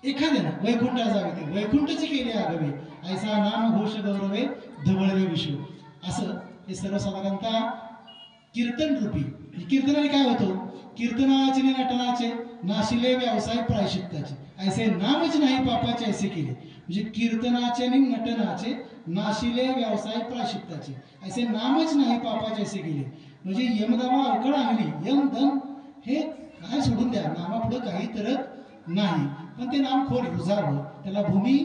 एखाद्यानं वैकुंठा जावे, ते वैकुंठची केली आगवे. ऐसा नाम घोष गौरवे धवळले विश्व. असं हे सर्वसाधारणतः कीर्तन रूपी. कीर्तनाने काय होतो? कीर्तनाचे नटनाचे नाशिले व्यवसाय प्रायश्चित्ताचे, ऐसे नामच नाही पापाचे ऐसे केले. म्हणजे कीर्तनाचे आणि नटनाचे नाशिले व्यवसाय प्रायश्चित्ताचे, ऐसे नामच नाही पापाचे ऐसे केले. म्हणजे यमदमा अवकळ आणली, यम धन हे काय सोडून द्या, नामापुढं काही तरत नाही. पण ते नाम खोल रुजावं, त्याला भूमी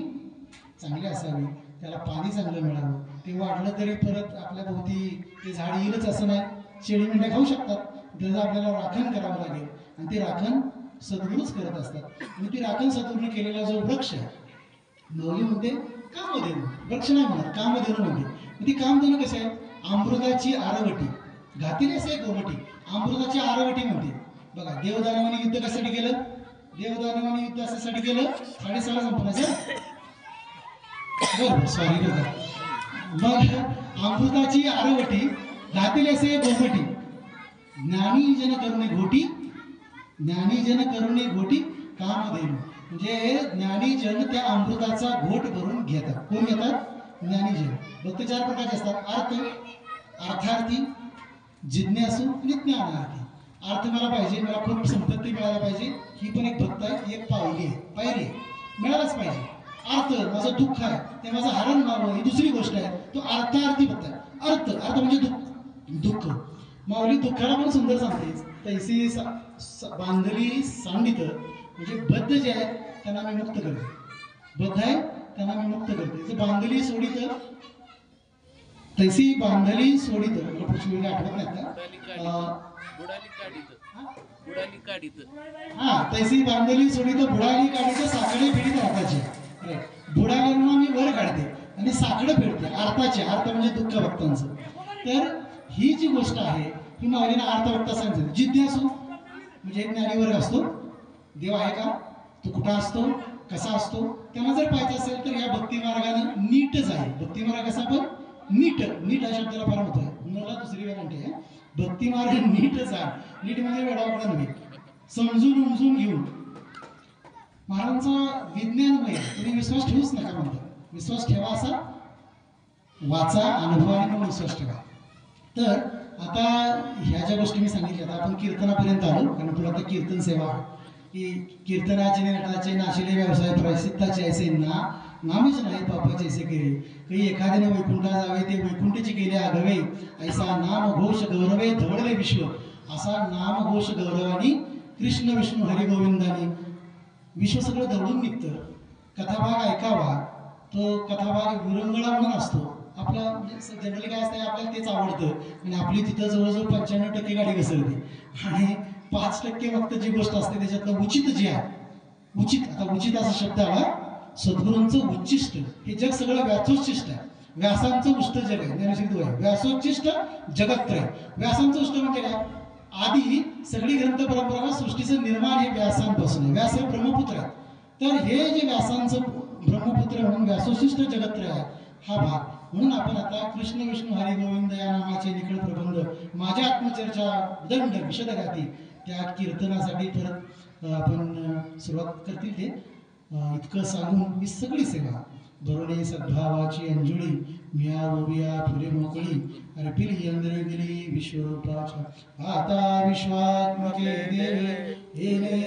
चांगली असावी, त्याला पाणी चांगलं मिळावं. ते वाढलं तरी परत आपल्या भोवती ते झाड येईलच असं नाही. शेळी मेंढ्या खाऊ शकतात, त्याचं आपल्याला राखण करावं लागेल. आणि ते राखण सद्गुरूच करत असतात. आणि ती राखण सद्गुरूने केलेला जो वृक्ष आहे, माऊली म्हणते कामधेनू. वृक्ष नाही म्हणत, कामधेनू म्हणते. ती कामधेनू कसे आहे? अमृताची आरवटी, घातील असे गोमटी, अमृताची आरवटी म्हणते. बघा, देवदानवाने युद्ध कशासाठी केलं? देवदानवाने युद्ध अशासाठी केलं, 6:30 संपण्याचं. बरोबर, सॉरी बघा. मग अमृताची आरवटी घातील असे गोमटी, ज्ञानी जन करुणे घोटी, ज्ञानी जन करुणे घोटी कामधेनू. म्हणजे ज्ञानी जन त्या अमृताचा घोट भरून घेतात. कोण घेतात? ज्ञानी जन. भक्त 4 प्रकारचे असतात: अर्थ, अर्थार्थी, जिज्ञासू आणि ज्ञानार्थी. अर्थ मला पाहिजे, मला खूप संपत्ती मिळायला पाहिजे, ही पण एक भक्त आहे, एक पायरी आहे, मिळालाच पाहिजे. अर्थ, माझं दुःख आहे ते माझं हरण व्हावं, ही दुसरी गोष्ट आहे. तो अर्थार्थी भक्त आहे. अर्थ म्हणजे दुःख. माऊली दुःखाला पण सुंदर सांगते, तैसी बांधली सांडित. म्हणजे बद्ध जे आहे त्यांना मी मुक्त करते, बद्ध आहे त्यांना मी मुक्त करते. बांधली सोडित, तैसी बांधली सोडित. मला पुढची वेळी आठवत नाही का? हा, तैसी बांधली सोडित बुडाली काढीत साकडे फेडीत अर्थाचे. बुडाल्यांना मी वर काढते आणि साकडं फेडते अर्थाचे. अर्थ म्हणजे दुःख भक्तांचं. तर ही जी गोष्ट आहे ही माऊलीने अर्थभक्त सांगितली. जिज्ञासू म्हणजे ज्ञानी वर्ग असतो. देव आहे का? तो कुठं असतो? कसा असतो? त्यांना जर पाहायचं असेल तर या भक्ती मार्गाने नीटच आहे. भक्ती मार्ग कसा? पण नीट. नीट या शब्दाला फार होत आहे, मला दुसरी वेळ म्हणते. भक्ती मार्ग नीटच आहे. नीट म्हणजे वेडावाकडा नव्हे, समजून उमजून घेऊन. महाराजांचा विज्ञानमय, तुम्ही विश्वास ठेवूच नका म्हणतात. विश्वास ठेवा असा वाचा, अनुभवाने पण विश्वास ठेवा. तर आता ह्या ज्या गोष्टी मी सांगितल्या, आता आपण कीर्तनापर्यंत आलो. कारण तुला आता कीर्तन सेवा की कीर्तनाचे नटाचे नाशिले व्यवसाय प्रायश्चित्ताचे ऐसे नामच नाही पापाचे ऐसे केले. काही एखाद्याने वैकुंठा जावे, ते वैकुंठची केले आगवे. ऐसा नाम घोष गौरवे धवळले विश्व. असा नाम घोष गौरवानी कृष्ण विष्णू हरी गोविंदानी विश्व सगळं दौडून निघतं. कथाभाग ऐकावा. तो कथाभाग विरंगुळा म्हणून असतो. आपला म्हणजे जनरली काय असतं, आपल्याला तेच आवडतं आणि आपली तिथं जवळजवळ 95% गाडी घसरते आणि 5% फक्त जी गोष्ट असते त्याच्यातलं उचित जे आहे, उचित. आता उचित असा शब्द आला, सद्गुरूंचं उच्चिष्ट. हे जग सगळं व्याचोच्चिष्ट आहे. व्यासांचं उष्ट जग आहे, ज्ञानेश्वरी दुवा आहे. व्यासोच्चिष्ट जगत्रय. व्यासांचं उष्ट म्हणजे काय? आधी सगळी ग्रंथ परंपरा सृष्टीचं निर्माण हे व्यासांपासून आहे. व्यास हे ब्रह्मपुत्र आहे. तर हे जे व्यासांचं ब्रह्मपुत्र म्हणून व्यासोशिष्ट जगत्रय आहे हा भाग. म्हणून आपण आता कृष्ण विष्णू हरी गोविंद या नामाचे निखळ प्रबंध माझ्या आत्मचर्चा उदंड विशदगाती त्या कीर्तनासाठी परत आपण सुरुवात करतील ते इतकं सांगून मी सगळी सेवा भरुणे सद्भावाची अंजुळी मिया ओविया फुले मोकळी अर्पिली अंधरे गेली विश्वरूपाच्या आता विश्वात्मके देवे येणे